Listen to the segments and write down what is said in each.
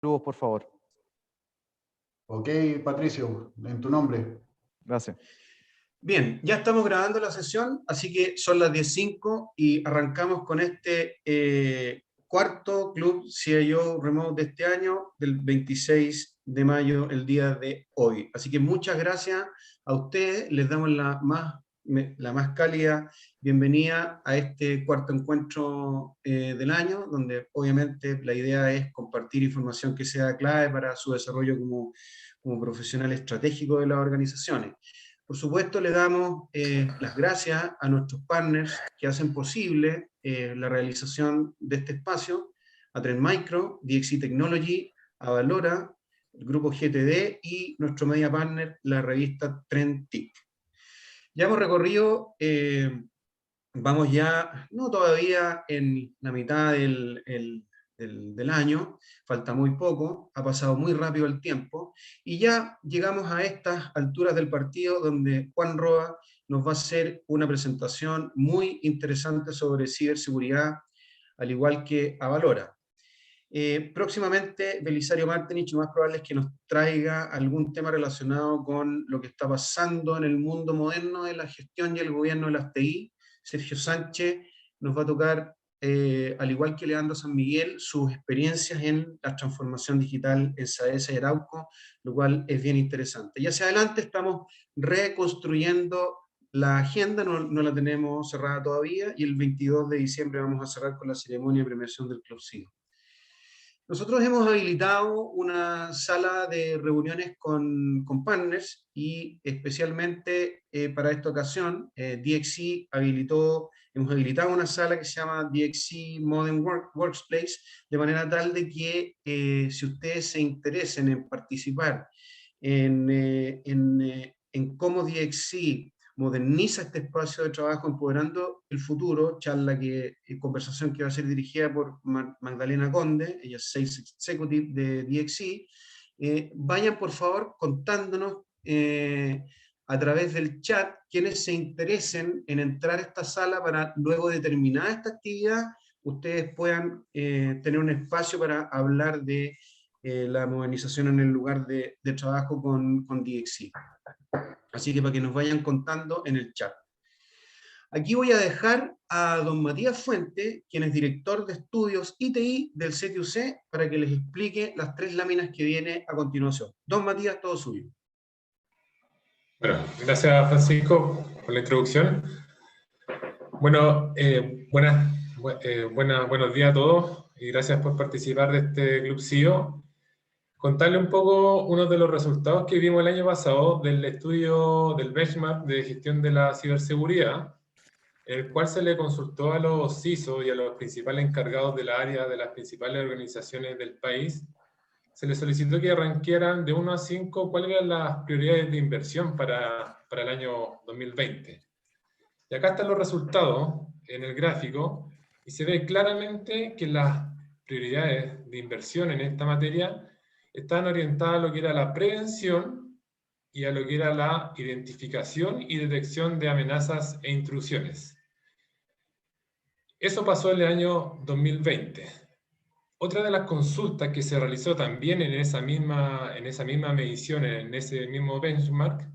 Saludos, por favor. Ok, Patricio, en tu nombre. Gracias. Bien, ya estamos grabando la sesión, así que son las 10:05 y arrancamos con este cuarto Club CIO Remote de este año, del 26 de mayo, el día de hoy. Así que muchas gracias a ustedes, les damos la más cálida bienvenida a este cuarto encuentro del año, donde obviamente la idea es compartir información que sea clave para su desarrollo como profesional estratégico de las organizaciones. Por supuesto, le damos las gracias a nuestros partners que hacen posible la realización de este espacio, a Trend Micro, DXC Technology, a Valora, el grupo GTD y nuestro media partner, la revista Trend TIC. Ya hemos recorrido, vamos ya, no todavía en la mitad del año, falta muy poco, ha pasado muy rápido el tiempo, y ya llegamos a estas alturas del partido donde Juan Roa nos va a hacer una presentación muy interesante sobre ciberseguridad, al igual que Avalora. Próximamente Belisario Martinich lo más probable es que nos traiga algún tema relacionado con lo que está pasando en el mundo moderno de la gestión y el gobierno de las TI. Sergio Sánchez nos va a tocar, al igual que Leandro San Miguel, sus experiencias en la transformación digital en Saesa y Arauco, lo cual es bien interesante. Y hacia adelante estamos reconstruyendo la agenda, no la tenemos cerrada todavía, y el 22 de diciembre vamos a cerrar con la ceremonia de premiación del Club CIO. Nosotros hemos habilitado una sala de reuniones con partners y especialmente para esta ocasión DXC hemos habilitado una sala que se llama DXC Modern Workplace, de manera tal de que si ustedes se interesen en participar en cómo DXC moderniza este espacio de trabajo empoderando el futuro, conversación que va a ser dirigida por Magdalena Conde, ella es Sales Executive de DXC. Vayan por favor contándonos a través del chat quienes se interesen en entrar a esta sala para luego de terminar esta actividad ustedes puedan tener un espacio para hablar de la modernización en el lugar de trabajo con DXC. Así que para que nos vayan contando en el chat. Aquí voy a dejar a don Matías Fuente, quien es director de estudios ITI del CTUC, para que les explique las 3 láminas que viene a continuación. Don Matías, todo suyo. Bueno, gracias Francisco por la introducción. Bueno, buenos días a todos y gracias por participar de este Club CIO. Contarle un poco uno de los resultados que vimos el año pasado del estudio del benchmark de gestión de la ciberseguridad, en el cual se le consultó a los CISO y a los principales encargados de la área de las principales organizaciones del país. Se les solicitó que rankearan de 1 a 5 cuáles eran las prioridades de inversión para el año 2020. Y acá están los resultados en el gráfico y se ve claramente que las prioridades de inversión en esta materia están orientadas a lo que era la prevención y a lo que era la identificación y detección de amenazas e intrusiones. Eso pasó en el año 2020. Otra de las consultas que se realizó también en esa misma medición, en ese mismo benchmark,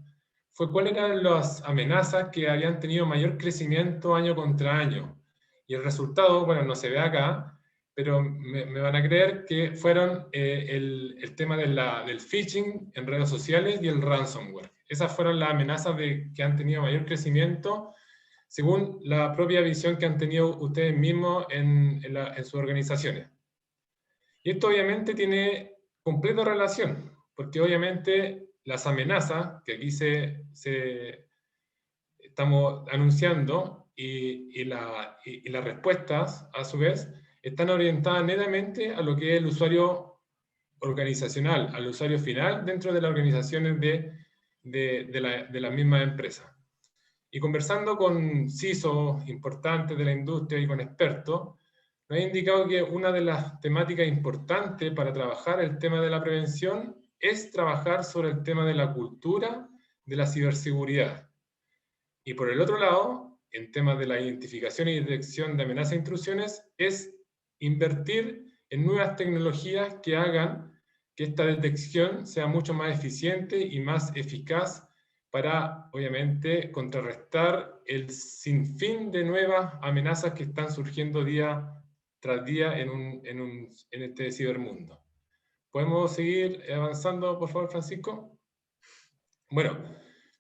fue cuáles eran las amenazas que habían tenido mayor crecimiento año contra año. Y el resultado, bueno, no se ve acá, pero me van a creer que fueron el tema del phishing en redes sociales y el ransomware. Esas fueron las amenazas que han tenido mayor crecimiento, según la propia visión que han tenido ustedes mismos en sus organizaciones. Y esto obviamente tiene completa relación, porque obviamente las amenazas que aquí estamos anunciando y las respuestas, a su vez, están orientadas netamente a lo que es el usuario organizacional, al usuario final dentro de las organizaciones de la misma empresa. Y conversando con CISOs importantes de la industria y con expertos, nos ha indicado que una de las temáticas importantes para trabajar el tema de la prevención es trabajar sobre el tema de la cultura de la ciberseguridad. Y por el otro lado, en temas de la identificación y detección de amenazas e intrusiones, es invertir en nuevas tecnologías que hagan que esta detección sea mucho más eficiente y más eficaz para, obviamente, contrarrestar el sinfín de nuevas amenazas que están surgiendo día tras día en este cibermundo. ¿Podemos seguir avanzando, por favor, Francisco? Bueno,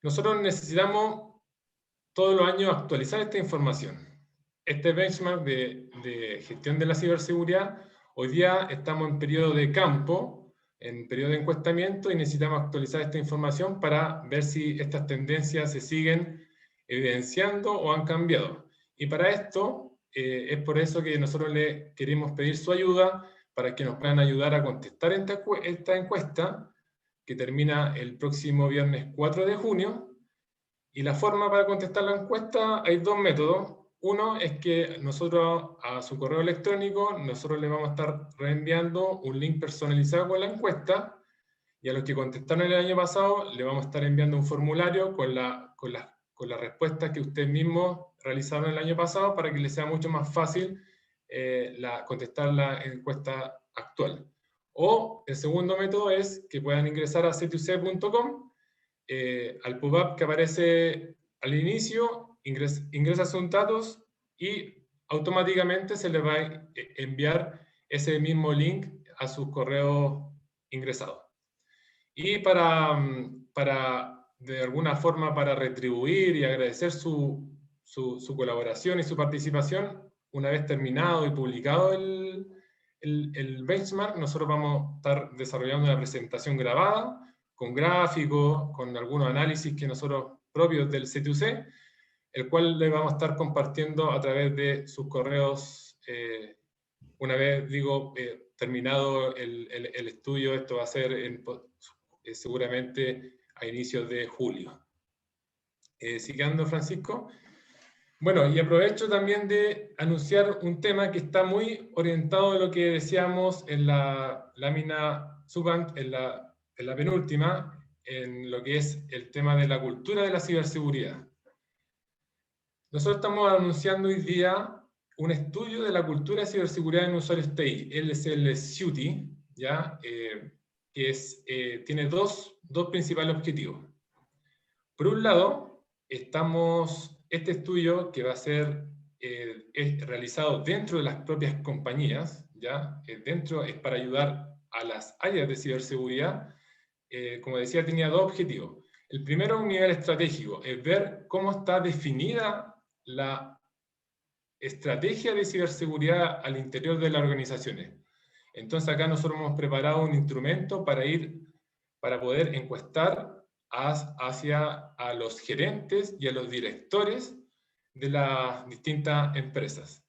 nosotros necesitamos todos los años actualizar esta información. Este benchmark de gestión de la ciberseguridad, hoy día estamos en periodo de campo, en periodo de encuestamiento, y necesitamos actualizar esta información para ver si estas tendencias se siguen evidenciando o han cambiado. Y para esto, es por eso que nosotros le queremos pedir su ayuda para que nos puedan ayudar a contestar esta encuesta, que termina el próximo viernes 4 de junio, y la forma para contestar la encuesta, hay dos métodos. Uno es que nosotros a su correo electrónico, nosotros le vamos a estar reenviando un link personalizado con la encuesta, y a los que contestaron el año pasado, le vamos a estar enviando un formulario con las respuestas que ustedes mismos realizaron el año pasado, para que les sea mucho más fácil contestar la encuesta actual. O el segundo método es que puedan ingresar a c2c.com, al pop-up que aparece al inicio, ingresa sus datos y automáticamente se les va a enviar ese mismo link a sus correos ingresados. Y de alguna forma, para retribuir y agradecer su colaboración y su participación, una vez terminado y publicado el benchmark, nosotros vamos a estar desarrollando una presentación grabada, con gráficos, con algunos análisis que nosotros propios del C2C, el cual le vamos a estar compartiendo a través de sus correos, una vez, terminado el estudio. Esto va a ser seguramente a inicios de julio. Siguiendo, Francisco. Bueno, y aprovecho también de anunciar un tema que está muy orientado a lo que decíamos en la lámina subant, en la penúltima, en lo que es el tema de la cultura de la ciberseguridad. Nosotros estamos anunciando hoy día un estudio de la cultura de ciberseguridad en usuarios TI, el CUTI, ¿ya? Tiene dos principales objetivos. Por un lado, este estudio, que va a ser realizado dentro de las propias compañías, ¿ya? Es para ayudar a las áreas de ciberseguridad. Como decía, tenía dos objetivos. El primero, un nivel estratégico, es ver cómo está definida la estrategia de ciberseguridad al interior de las organizaciones. Entonces acá nosotros hemos preparado un instrumento para poder encuestar hacia a los gerentes y a los directores de las distintas empresas.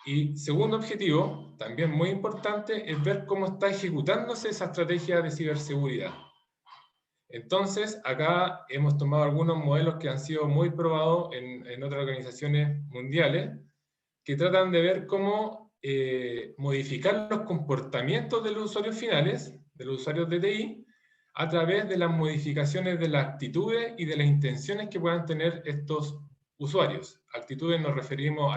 Y segundo objetivo, también muy importante, es ver cómo está ejecutándose esa estrategia de ciberseguridad. Entonces, acá hemos tomado algunos modelos que han sido muy probados en otras organizaciones mundiales, que tratan de ver cómo modificar los comportamientos de los usuarios finales, de los usuarios de TI, a través de las modificaciones de las actitudes y de las intenciones que puedan tener estos usuarios. Actitudes nos referimos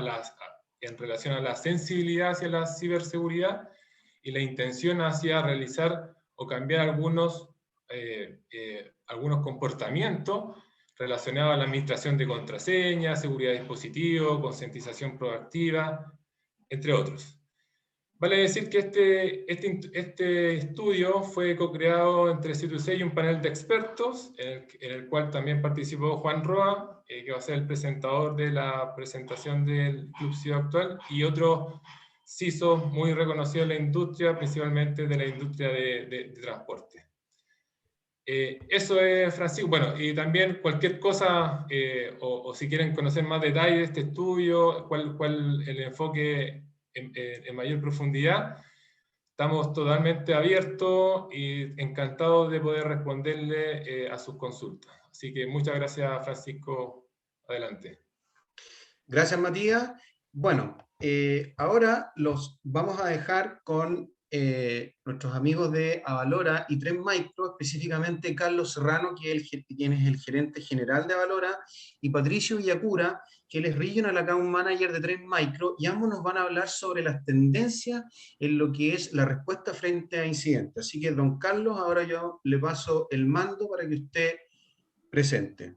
en relación a la sensibilidad hacia la ciberseguridad, y la intención hacia realizar o cambiar algunos comportamientos relacionados a la administración de contraseñas, seguridad de dispositivos, concientización proactiva, entre otros. Vale decir que este estudio fue co-creado entre C2C y un panel de expertos, en el cual también participó Juan Roa, que va a ser el presentador de la presentación del Club CIO actual, y otros CISO muy reconocidos en la industria, principalmente de la industria de transporte. Eso es, Francisco. Bueno, y también cualquier cosa, o si quieren conocer más detalles de este estudio, cuál el enfoque en mayor profundidad, estamos totalmente abiertos y encantados de poder responderle a sus consultas. Así que muchas gracias, Francisco. Adelante. Gracias, Matías. Bueno, ahora los vamos a dejar con nuestros amigos de Avalora y Trend Micro, específicamente Carlos Serrano, quien es el gerente general de Avalora, y Patricio Villacura, que él es Regional Account Manager de Trend Micro, y ambos nos van a hablar sobre las tendencias en lo que es la respuesta frente a incidentes. Así que, don Carlos, ahora yo le paso el mando para que usted presente.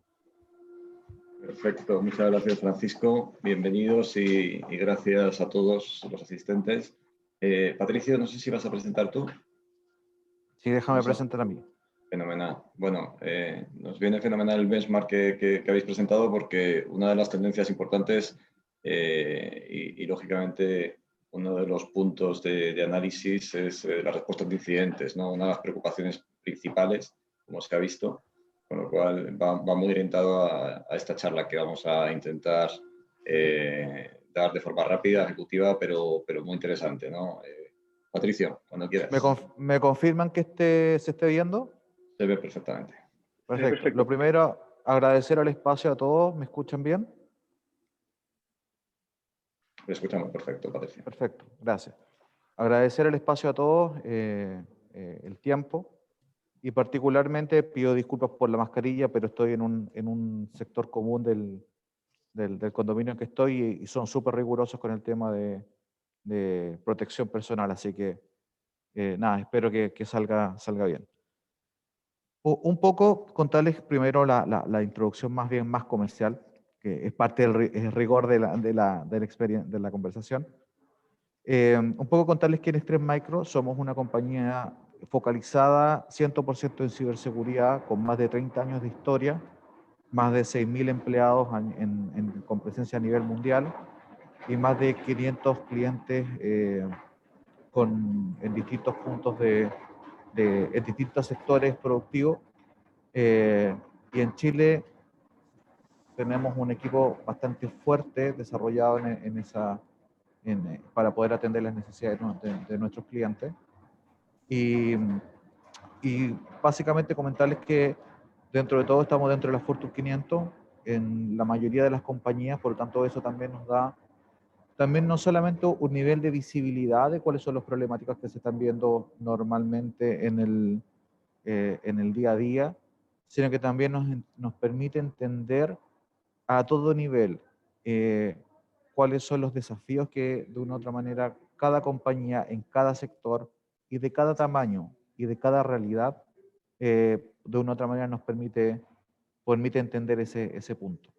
Perfecto, muchas gracias, Francisco. Bienvenidos y gracias a todos los asistentes. Patricio, no sé si vas a presentar tú. Sí, déjame presentar a mí. Fenomenal. Bueno, nos viene fenomenal el benchmark que habéis presentado, porque una de las tendencias importantes y lógicamente uno de los puntos de análisis es la respuesta de incidentes, ¿no? Una de las preocupaciones principales, como se ha visto, con lo cual va muy orientado a esta charla que vamos a intentar dar de forma rápida, ejecutiva, pero muy interesante, ¿no? Patricio, cuando quieras. ¿Me confirman que se esté viendo? Se ve perfectamente. Perfecto. Perfecto. Lo primero, agradecer al espacio a todos. ¿Me escuchan bien? Lo escuchamos perfecto, Patricio. Perfecto, gracias. Agradecer el espacio a todos, el tiempo, y particularmente pido disculpas por la mascarilla, pero estoy en un sector común del condominio en que estoy y son súper rigurosos con el tema de protección personal, así que nada, espero que salga bien. Un poco contarles primero la introducción más comercial, que es parte del rigor de la conversación. Un poco contarles quién es Trend Micro. Somos una compañía focalizada 100% en ciberseguridad, con más de 30 años de historia, más de 6.000 empleados con presencia a nivel mundial y más de 500 clientes en distintos puntos en distintos sectores productivos. Y en Chile tenemos un equipo bastante fuerte desarrollado para poder atender las necesidades de nuestros clientes. Y básicamente comentarles que dentro de todo estamos dentro de la Fortune 500 en la mayoría de las compañías, por lo tanto eso también nos da no solamente un nivel de visibilidad de cuáles son las problemáticas que se están viendo normalmente en el día a día, sino que también nos permite entender a todo nivel cuáles son los desafíos que de una u otra manera cada compañía en cada sector y de cada tamaño y de cada realidad de una u otra manera nos permite entender ese punto.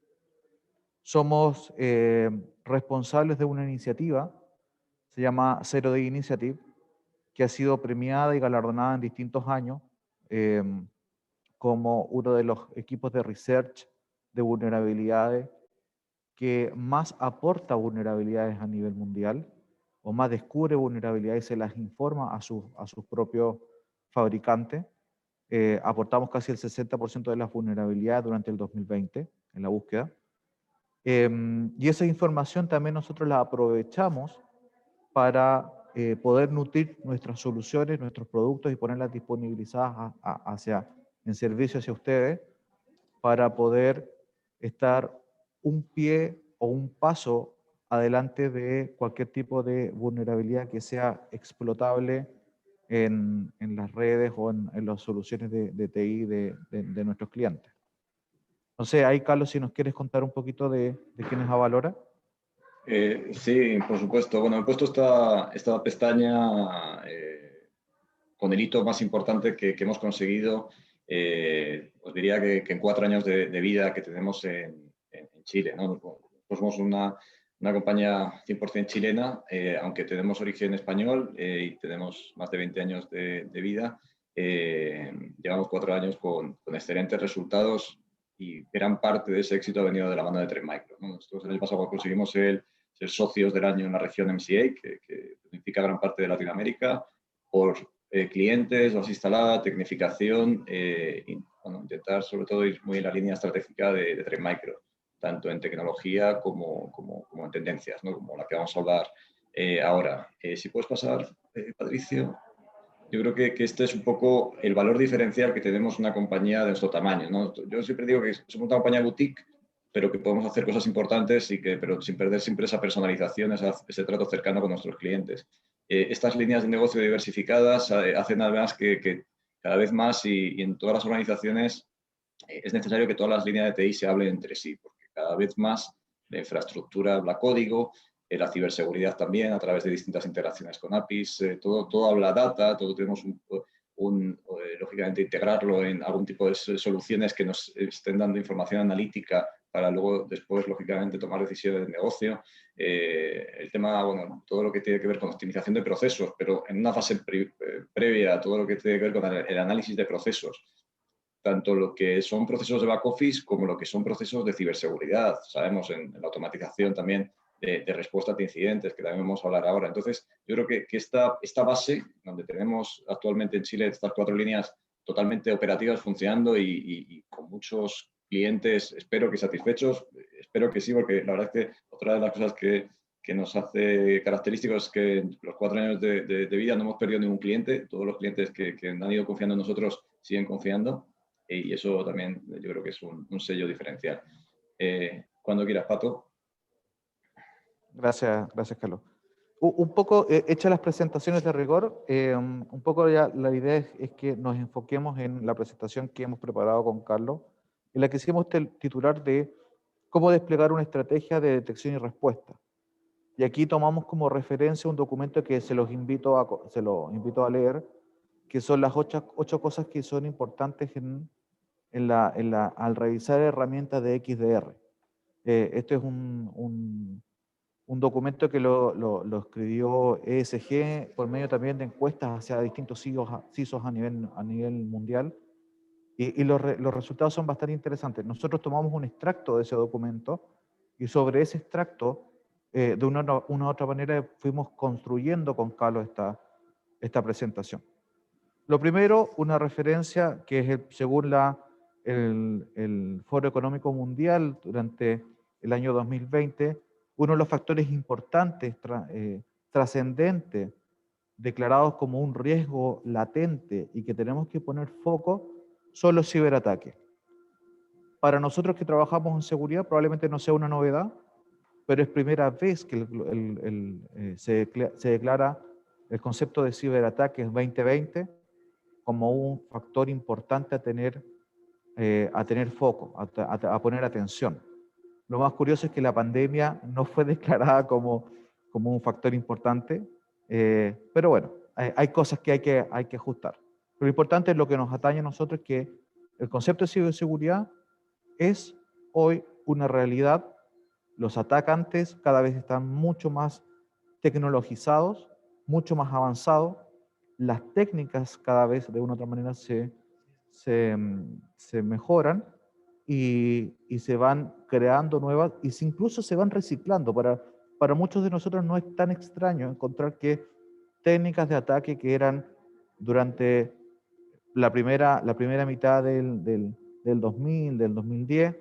Somos responsables de una iniciativa, se llama Zero Day Initiative, que ha sido premiada y galardonada en distintos años como uno de los equipos de research de vulnerabilidades que más aporta vulnerabilidades a nivel mundial, o más descubre vulnerabilidades y se las informa a sus propios fabricantes. Aportamos casi el 60% de las vulnerabilidades durante el 2020 en la búsqueda. Y esa información también nosotros la aprovechamos para poder nutrir nuestras soluciones, nuestros productos y ponerlas disponibilizadas en servicio hacia ustedes para poder estar un pie o un paso adelante de cualquier tipo de vulnerabilidad que sea explotable en las redes o en las soluciones de TI de nuestros clientes. Entonces, ahí, Carlos, si nos quieres contar un poquito de quién es Avalora. Sí, por supuesto. Bueno, he puesto esta pestaña con el hito más importante que hemos conseguido. Os diría que en 4 años de vida que tenemos en Chile, ¿no? Nosotros somos una compañía 100% chilena, aunque tenemos origen español y tenemos más de 20 años de vida. Llevamos 4 años con excelentes resultados y gran parte de ese éxito ha venido de la mano de Trend Micro, ¿no? Nosotros el año pasado conseguimos ser socios del año en la región MCA, que significa gran parte de Latinoamérica, por clientes, base instalada, tecnificación, y bueno, intentar sobre todo ir muy en la línea estratégica de Trend Micro, tanto en tecnología como en tendencias, ¿no? Como la que vamos a hablar ahora. Si puedes pasar, Patricio. Yo creo que este es un poco el valor diferencial que tenemos una compañía de nuestro tamaño, ¿no? Yo siempre digo que somos una compañía boutique, pero que podemos hacer cosas importantes pero sin perder siempre esa personalización, ese trato cercano con nuestros clientes. estas líneas de negocio diversificadas hacen además que cada vez más y en todas las organizaciones es necesario que todas las líneas de TI se hablen entre sí, porque cada vez más la infraestructura habla código, la ciberseguridad también a través de distintas interacciones con APIs, todo habla data, todo tenemos lógicamente integrarlo en algún tipo de soluciones que nos estén dando información analítica para luego después lógicamente tomar decisiones de negocio. El tema, bueno, todo lo que tiene que ver con optimización de procesos, pero en una fase previa a todo lo que tiene que ver con el análisis de procesos, tanto lo que son procesos de back office como lo que son procesos de ciberseguridad. Sabemos en la automatización también de respuesta ante incidentes, que también vamos a hablar ahora. Entonces, yo creo que esta base, donde tenemos actualmente en Chile estas 4 líneas totalmente operativas funcionando y con muchos clientes, espero que satisfechos, espero que sí, porque la verdad es que otra de las cosas que nos hace característicos es que en los 4 años de vida no hemos perdido ningún cliente, todos los clientes que han ido confiando en nosotros siguen confiando. Y eso también yo creo que es un sello diferencial. Cuando quieras, Pato. Gracias, Carlos. Un poco, hechas las presentaciones de rigor, un poco ya la idea es que nos enfoquemos en la presentación que hemos preparado con Carlos, en la que hicimos titular de cómo desplegar una estrategia de detección y respuesta. Y aquí tomamos como referencia un documento que se lo invito a leer, que son las 8 cosas que son importantes al revisar herramientas de XDR. Este es un documento que lo escribió ESG por medio también de encuestas hacia distintos CISOs a nivel mundial, y los resultados son bastante interesantes. Nosotros tomamos un extracto de ese documento y sobre ese extracto, de una u otra manera, fuimos construyendo con Carlos esta presentación. Lo primero, una referencia que es según el Foro Económico Mundial durante el año 2020, uno de los factores importantes, trascendentes, declarados como un riesgo latente y que tenemos que poner foco, son los ciberataques. Para nosotros que trabajamos en seguridad probablemente no sea una novedad, pero es primera vez que se declara el concepto de ciberataques 2020 como un factor importante a tener foco, a poner atención. Lo más curioso es que la pandemia no fue declarada como un factor importante, pero bueno, hay cosas que hay que ajustar. Pero lo importante es lo que nos atañe a nosotros, es que el concepto de ciberseguridad es hoy una realidad. Los atacantes cada vez están mucho más tecnologizados, mucho más avanzados. Las técnicas cada vez de una u otra manera se mejoran y se van creando nuevas y incluso se van reciclando. Para muchos de nosotros no es tan extraño encontrar que técnicas de ataque que eran durante la primera mitad del 2000, del 2010,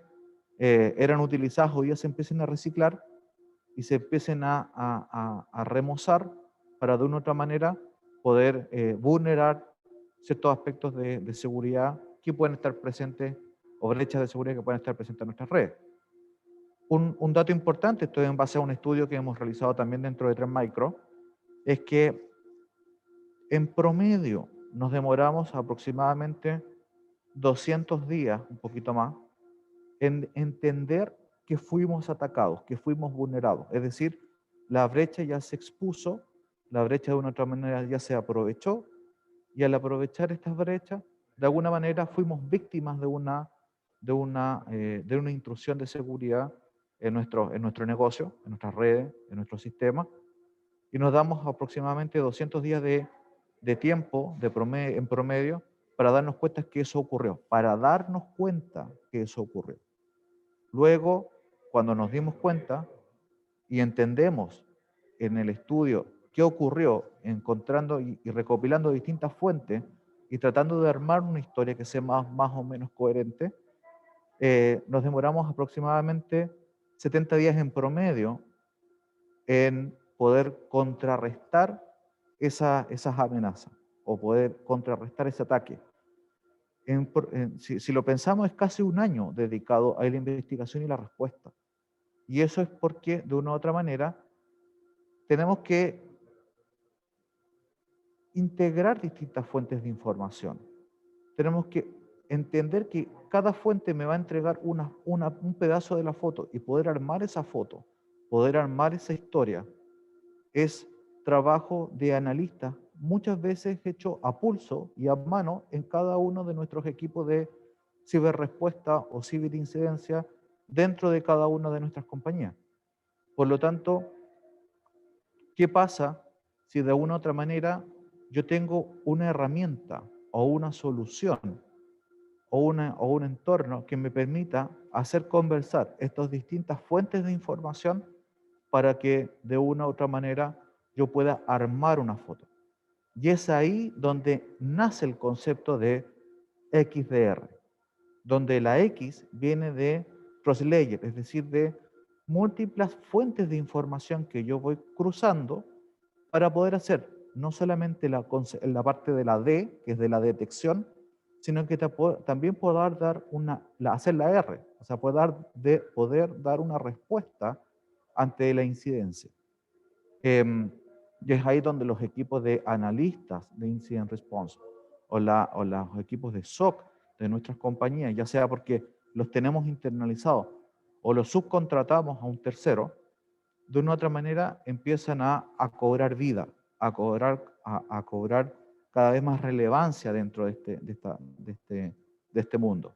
eran utilizadas, hoy ya se empiezan a reciclar y se empiecen a remozar para de una u otra manera poder vulnerar ciertos aspectos de seguridad que pueden estar presentes, o brechas de seguridad que pueden estar presentes en nuestras redes. Un dato importante, esto es en base a un estudio que hemos realizado también dentro de Trend Micro, es que en promedio nos demoramos aproximadamente 200 días, un poquito más, en entender que fuimos atacados, que fuimos vulnerados. Es decir, la brecha ya se expuso, la brecha de una u otra manera ya se aprovechó, y al aprovechar estas brechas, de alguna manera fuimos víctimas de una intrusión de seguridad en nuestro negocio, en nuestras redes, en nuestro sistema, y nos damos aproximadamente 200 días de tiempo en promedio para darnos cuenta que eso ocurrió, Luego, cuando nos dimos cuenta y entendemos en el estudio qué ocurrió, encontrando y recopilando distintas fuentes y tratando de armar una historia que sea más o menos coherente, nos demoramos aproximadamente 70 días en promedio en poder contrarrestar esas amenazas o poder contrarrestar ese ataque. Si lo pensamos, es casi un año dedicado a la investigación y la respuesta. Y eso es porque, de una u otra manera, tenemos que integrar distintas fuentes de información. Tenemos que entender que cada fuente me va a entregar un pedazo de la foto y poder armar esa foto, poder armar esa historia, es trabajo de analista, muchas veces hecho a pulso y a mano en cada uno de nuestros equipos de ciberrespuesta o ciberincidencia dentro de cada una de nuestras compañías. Por lo tanto, ¿qué pasa si de una u otra manera yo tengo una herramienta o una solución o un entorno que me permita hacer conversar estas distintas fuentes de información para que de una u otra manera yo pueda armar una foto? Y es ahí donde nace el concepto de XDR, donde la X viene de cross-layer, es decir, de múltiples fuentes de información que yo voy cruzando para poder hacer no solamente la parte de la D, que es de la detección, sino que también poder dar hacer la R, o sea, poder dar una respuesta ante la incidencia. Y es ahí donde los equipos de analistas de Incident Response o los equipos de SOC de nuestras compañías, ya sea porque los tenemos internalizados o los subcontratamos a un tercero, de una u otra manera empiezan a cobrar vida, a cobrar cada vez más relevancia dentro de este mundo.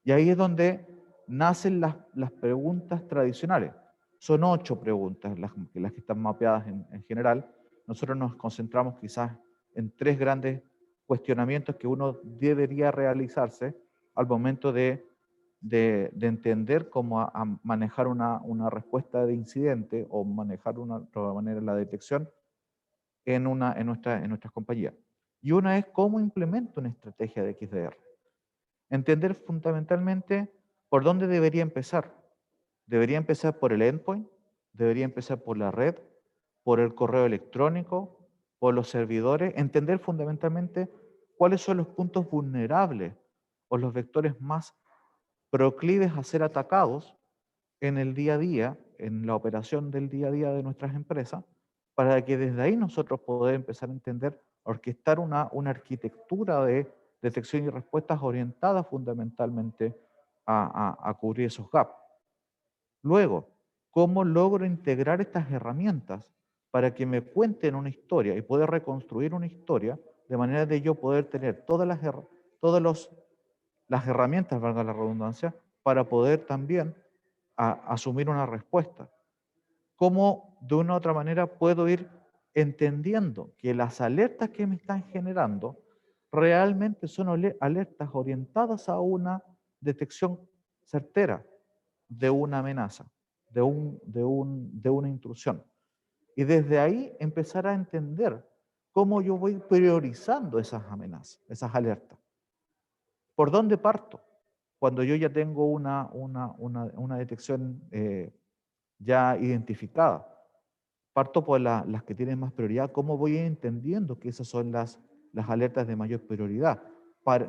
Y ahí es donde nacen las preguntas tradicionales. Son 8 preguntas las que están mapeadas en general. Nosotros nos concentramos quizás en 3 grandes cuestionamientos que uno debería realizarse al momento de entender cómo manejar una respuesta de incidente o manejar una otra manera la detección en nuestras compañías. Y una es cómo implemento una estrategia de XDR. Entender fundamentalmente por dónde debería empezar. Debería empezar por el endpoint, debería empezar por la red, por el correo electrónico, por los servidores. Entender fundamentalmente cuáles son los puntos vulnerables o los vectores más proclives a ser atacados en el día a día, en la operación del día a día de nuestras empresas, para que desde ahí nosotros podamos empezar a entender, orquestar una arquitectura de detección y respuestas orientadas fundamentalmente a cubrir esos gaps. Luego, ¿cómo logro integrar estas herramientas para que me cuenten una historia y poder reconstruir una historia de manera de yo poder tener todas las herramientas, valga la redundancia, para poder también asumir una respuesta? ¿Cómo de una u otra manera puedo ir entendiendo que las alertas que me están generando realmente son alertas orientadas a una detección certera de una amenaza, de una intrusión? Y desde ahí empezar a entender cómo yo voy priorizando esas amenazas, esas alertas. ¿Por dónde parto? Cuando yo ya tengo una detección ya identificada. Parto por las que tienen más prioridad. ¿Cómo voy entendiendo que esas son las alertas de mayor prioridad?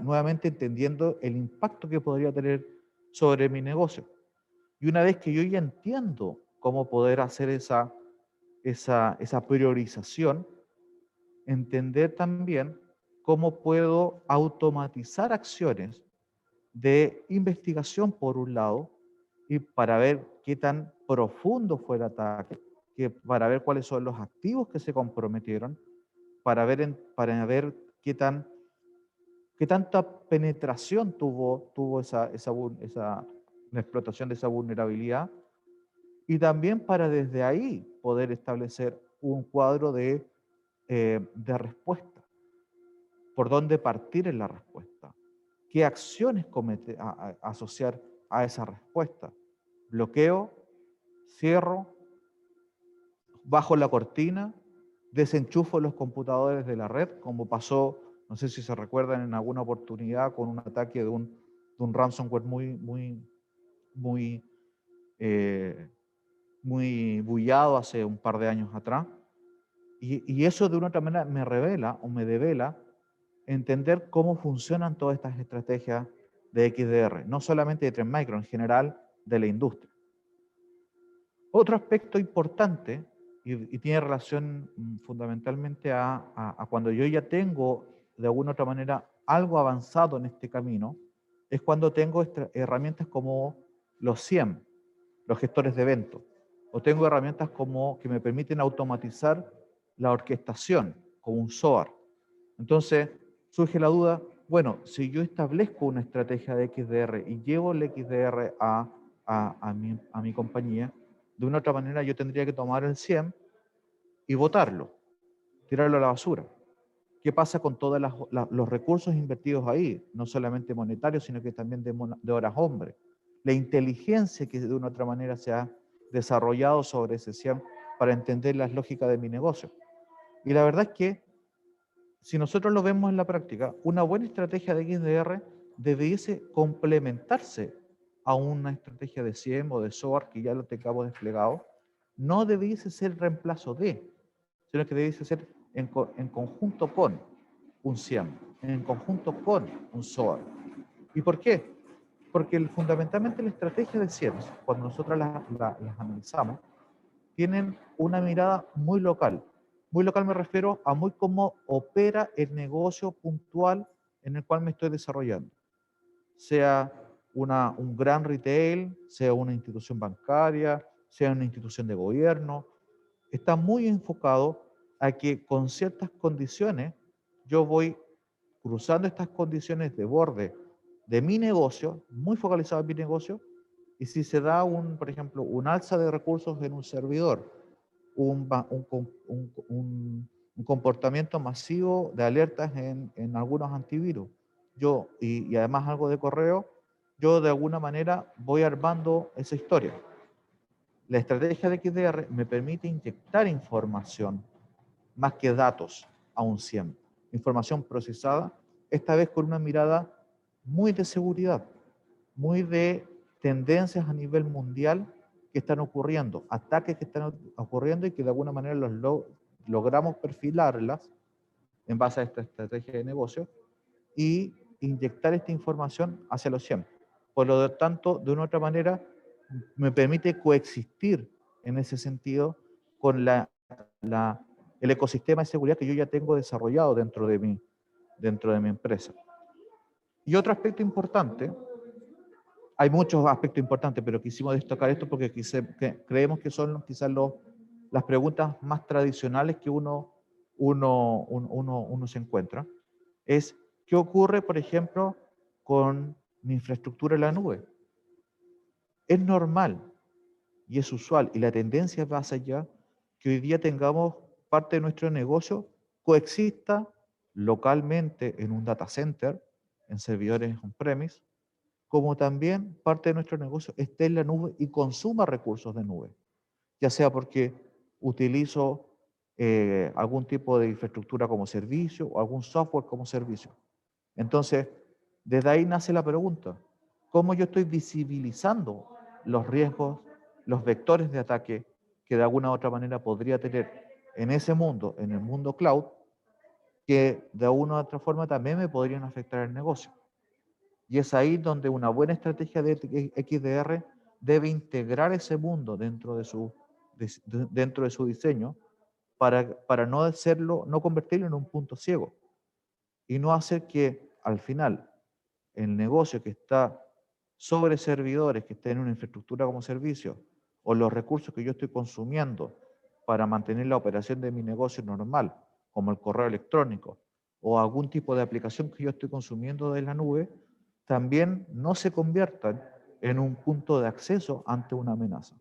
Nuevamente entendiendo el impacto que podría tener sobre mi negocio. Y una vez que yo ya entiendo cómo poder hacer esa priorización, entender también cómo puedo automatizar acciones de investigación por un lado, y para ver qué tan profundo fue el ataque, para ver cuáles son los activos que se comprometieron, para ver qué tanta penetración tuvo la explotación de esa vulnerabilidad, y también para desde ahí poder establecer un cuadro de respuesta. ¿Por dónde partir en la respuesta? ¿Qué acciones asociar a esa respuesta? Bloqueo, cierro, bajo la cortina, desenchufo los computadores de la red, como pasó, no sé si se recuerdan en alguna oportunidad, con un ataque de un ransomware muy bullado hace un par de años atrás. Y eso de una otra manera me revela o me devela entender cómo funcionan todas estas estrategias de XDR, no solamente de Trend Micro, en general de la industria. Otro aspecto importante y tiene relación fundamentalmente a cuando yo ya tengo, de alguna u otra manera, algo avanzado en este camino, es cuando tengo herramientas como los SIEM, los gestores de eventos, o tengo herramientas como que me permiten automatizar la orquestación, como un SOAR. Entonces, surge la duda, bueno, si yo establezco una estrategia de XDR y llevo el XDR a mi compañía, de una u otra manera yo tendría que tomar el SIEM y botarlo, tirarlo a la basura. ¿Qué pasa con todos los recursos invertidos ahí? No solamente monetarios, sino que también de horas hombre. La inteligencia que de una u otra manera se ha desarrollado sobre ese SIEM para entender las lógicas de mi negocio. Y la verdad es que, si nosotros lo vemos en la práctica, una buena estrategia de XDR debiese complementarse a una estrategia de SIEM o de SOAR que ya lo tengamos desplegado. No debiese ser reemplazo de, sino que debiese ser en conjunto con un SIEM, en conjunto con un SOAR. ¿Y por qué? Porque fundamentalmente la estrategia de SIEM, cuando nosotros las analizamos, tienen una mirada muy local. Muy local me refiero a muy cómo opera el negocio puntual en el cual me estoy desarrollando. Sea un gran retail, sea una institución bancaria, sea una institución de gobierno. Está muy enfocado a que con ciertas condiciones yo voy cruzando estas condiciones de borde de mi negocio, muy focalizado en mi negocio, y si se da, por ejemplo, un alza de recursos en un servidor, un comportamiento masivo de alertas en algunos antivirus, y además algo de correo, yo de alguna manera voy armando esa historia. La estrategia de XDR me permite inyectar información más que datos a un SIEM. Información procesada, esta vez con una mirada muy de seguridad, muy de tendencias a nivel mundial que están ocurriendo, ataques que están ocurriendo y que de alguna manera logramos perfilarlas en base a esta estrategia de negocio y inyectar esta información hacia los SIEM. Por lo tanto, de una u otra manera, me permite coexistir en ese sentido con el ecosistema de seguridad que yo ya tengo desarrollado dentro de mi empresa. Y otro aspecto importante, hay muchos aspectos importantes, pero quisimos destacar esto porque creemos que son quizás las preguntas más tradicionales que uno se encuentra, es ¿qué ocurre, por ejemplo, con mi infraestructura en la nube? Es normal y es usual, y la tendencia va hacia allá, que hoy día tengamos parte de nuestro negocio coexista localmente en un data center, en servidores on-premise, como también parte de nuestro negocio esté en la nube y consuma recursos de nube, ya sea porque utilizo algún tipo de infraestructura como servicio o algún software como servicio. Entonces, desde ahí nace la pregunta, ¿cómo yo estoy visibilizando los riesgos, los vectores de ataque que de alguna u otra manera podría tener en ese mundo, en el mundo cloud, que de alguna u otra forma también me podrían afectar el negocio? Y es ahí donde una buena estrategia de XDR debe integrar ese mundo dentro de su diseño para no convertirlo en un punto ciego y no hacer que al final el negocio que está sobre servidores, que está en una infraestructura como servicio, o los recursos que yo estoy consumiendo para mantener la operación de mi negocio normal, como el correo electrónico, o algún tipo de aplicación que yo estoy consumiendo de la nube, también no se conviertan en un punto de acceso ante una amenaza.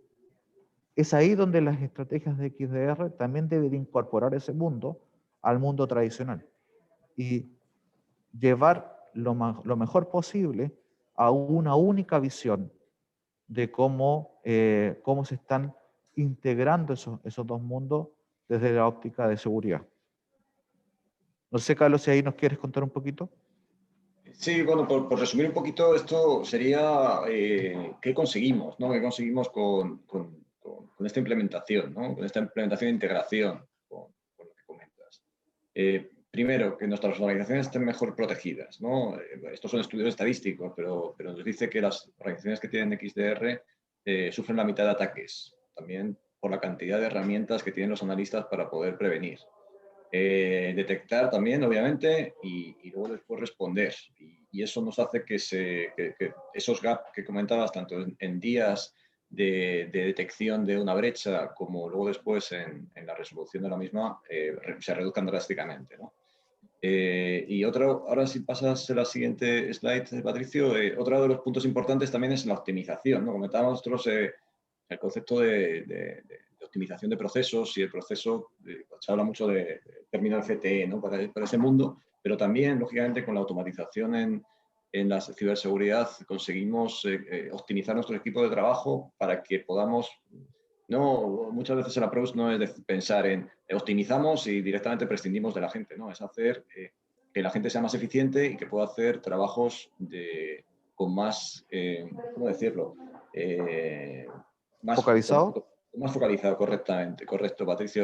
Es ahí donde las estrategias de XDR también deben incorporar ese mundo al mundo tradicional y llevar lo mejor posible a una única visión de cómo se están integrando esos dos mundos desde la óptica de seguridad. No sé, Carlos, si ahí nos quieres contar un poquito. Sí, bueno, por resumir un poquito, esto sería qué conseguimos, ¿no? ¿Qué conseguimos con esta implementación, ¿no? Con esta implementación de integración, con lo que comentas. Primero, que nuestras organizaciones estén mejor protegidas, ¿no? Estos son estudios estadísticos, pero nos dice que las organizaciones que tienen XDR sufren la mitad de ataques. También por la cantidad de herramientas que tienen los analistas para poder prevenir. Detectar también, obviamente, y luego después responder. Y eso nos hace que esos gaps que comentabas, tanto en días de detección de una brecha como luego después en la resolución de la misma, se reduzcan drásticamente, ¿no? Y ahora si pasas a la siguiente slide, Patricio, otro de los puntos importantes también es la optimización, ¿no? Comentábamos nosotros el concepto de optimización de procesos, y el proceso, se habla mucho del término FTE, ¿no? para ese mundo, pero también, lógicamente, con la automatización en la ciberseguridad conseguimos optimizar nuestro equipo de trabajo para que podamos... No, muchas veces el approach no es pensar en optimizamos y directamente prescindimos de la gente, ¿no? Es hacer que la gente sea más eficiente y que pueda hacer trabajos con más, ¿cómo decirlo? ¿Focalizado? Más focalizado, correcto, Patricio.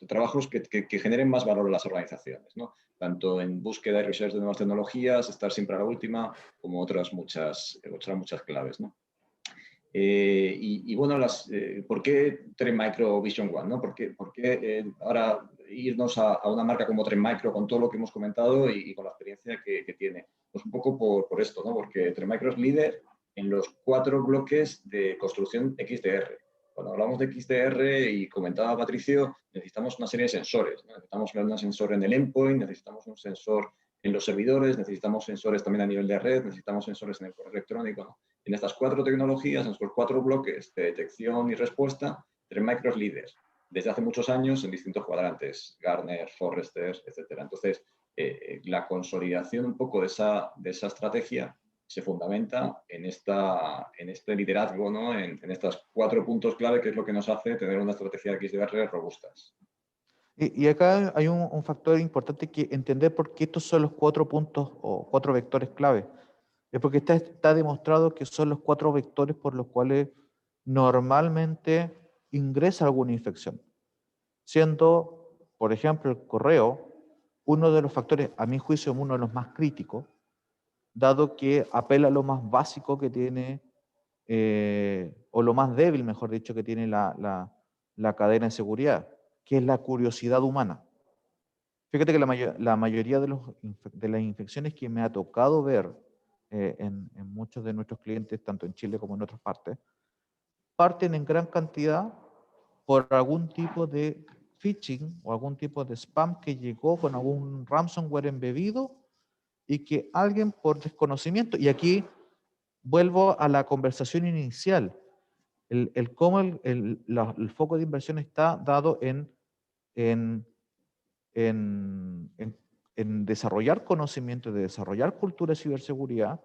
Trabajos que generen más valor a las organizaciones, ¿no? Tanto en búsqueda y research de nuevas tecnologías, estar siempre a la última, como otras muchas claves, ¿no? Y bueno, ¿por qué Trend Micro Vision One? ¿No? ¿Por qué ahora irnos a una marca como Trend Micro con todo lo que hemos comentado y con la experiencia que tiene? Pues un poco por esto, ¿no? Porque Trend Micro es líder en los 4 bloques de construcción XDR. Cuando hablamos de XDR, y comentaba Patricio, necesitamos una serie de sensores, ¿no? Necesitamos un sensor en el endpoint, necesitamos un sensor en los servidores, necesitamos sensores también a nivel de red, necesitamos sensores en el correo electrónico, ¿no? En estas 4 tecnologías, en estos 4 bloques de detección y respuesta, Trend Micro es líder desde hace muchos años en distintos cuadrantes, Gartner, Forrester, etc. Entonces, la consolidación un poco de esa estrategia se fundamenta en este liderazgo, ¿no? En estos 4 puntos clave, que es lo que nos hace tener una estrategia de XDR robustas. Y acá hay un factor importante que entender por qué estos son los 4 puntos o 4 vectores clave. Es porque está demostrado que son los 4 vectores por los cuales normalmente ingresa alguna infección. Siendo, por ejemplo, el correo uno de los factores, a mi juicio, uno de los más críticos, dado que apela a lo más básico que tiene, o lo más débil, mejor dicho, que tiene la cadena de seguridad, que es la curiosidad humana. Fíjate que la mayoría de las infecciones que me ha tocado ver en muchos de nuestros clientes, tanto en Chile como en otras partes, parten en gran cantidad por algún tipo de phishing o algún tipo de spam que llegó con algún ransomware embebido y que alguien por desconocimiento, y aquí vuelvo a la conversación inicial, cómo el foco de inversión está dado en desarrollar conocimiento, de desarrollar cultura de ciberseguridad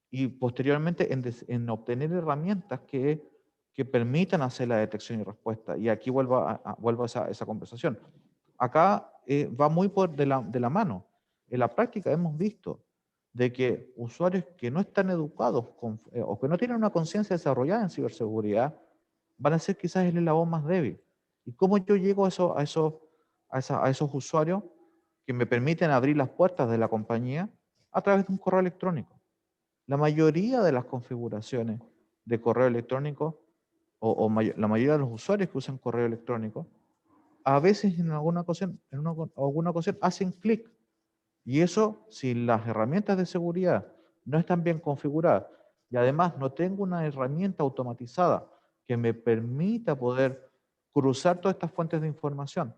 y posteriormente en obtener herramientas que permitan hacer la detección y respuesta. Y aquí vuelvo a esa conversación. Acá va muy de la mano. En la práctica hemos visto de que usuarios que no están educados o que no tienen una conciencia desarrollada en ciberseguridad van a ser quizás el eslabón más débil. ¿Y cómo yo llego a esos usuarios que me permiten abrir las puertas de la compañía? A través de un correo electrónico. La mayoría de las configuraciones de correo electrónico la mayoría de los usuarios que usan correo electrónico, a veces en alguna ocasión hacen clic. Y eso, si las herramientas de seguridad no están bien configuradas y además no tengo una herramienta automatizada que me permita poder cruzar todas estas fuentes de información,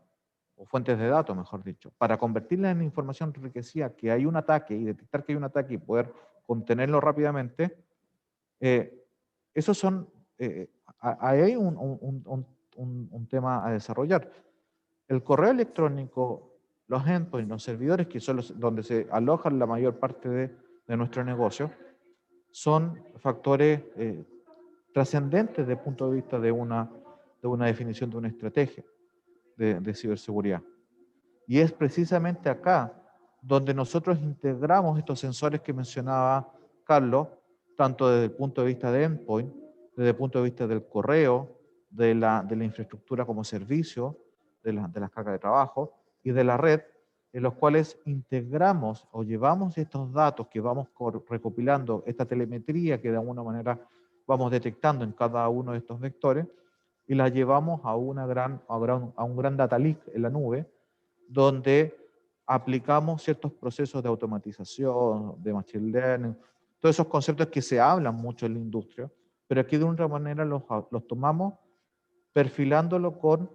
o fuentes de datos, mejor dicho, para convertirlas en información enriquecida, que hay un ataque y detectar que hay un ataque y poder contenerlo rápidamente, esos son, ahí hay un tema a desarrollar. El correo electrónico, los endpoints, los servidores, que son donde se alojan la mayor parte de nuestro negocio, son factores trascendentes desde el punto de vista de una definición de una estrategia de ciberseguridad. Y es precisamente acá donde nosotros integramos estos sensores que mencionaba Carlos, tanto desde el punto de vista de endpoint, desde el punto de vista del correo, de la infraestructura como servicio, de las cargas de trabajo y de la red, en los cuales integramos o llevamos estos datos que vamos recopilando, esta telemetría que de alguna manera vamos detectando en cada uno de estos vectores, y las llevamos a un gran data lake en la nube, donde aplicamos ciertos procesos de automatización, de machine learning, todos esos conceptos que se hablan mucho en la industria, pero aquí de una manera los tomamos perfilándolo con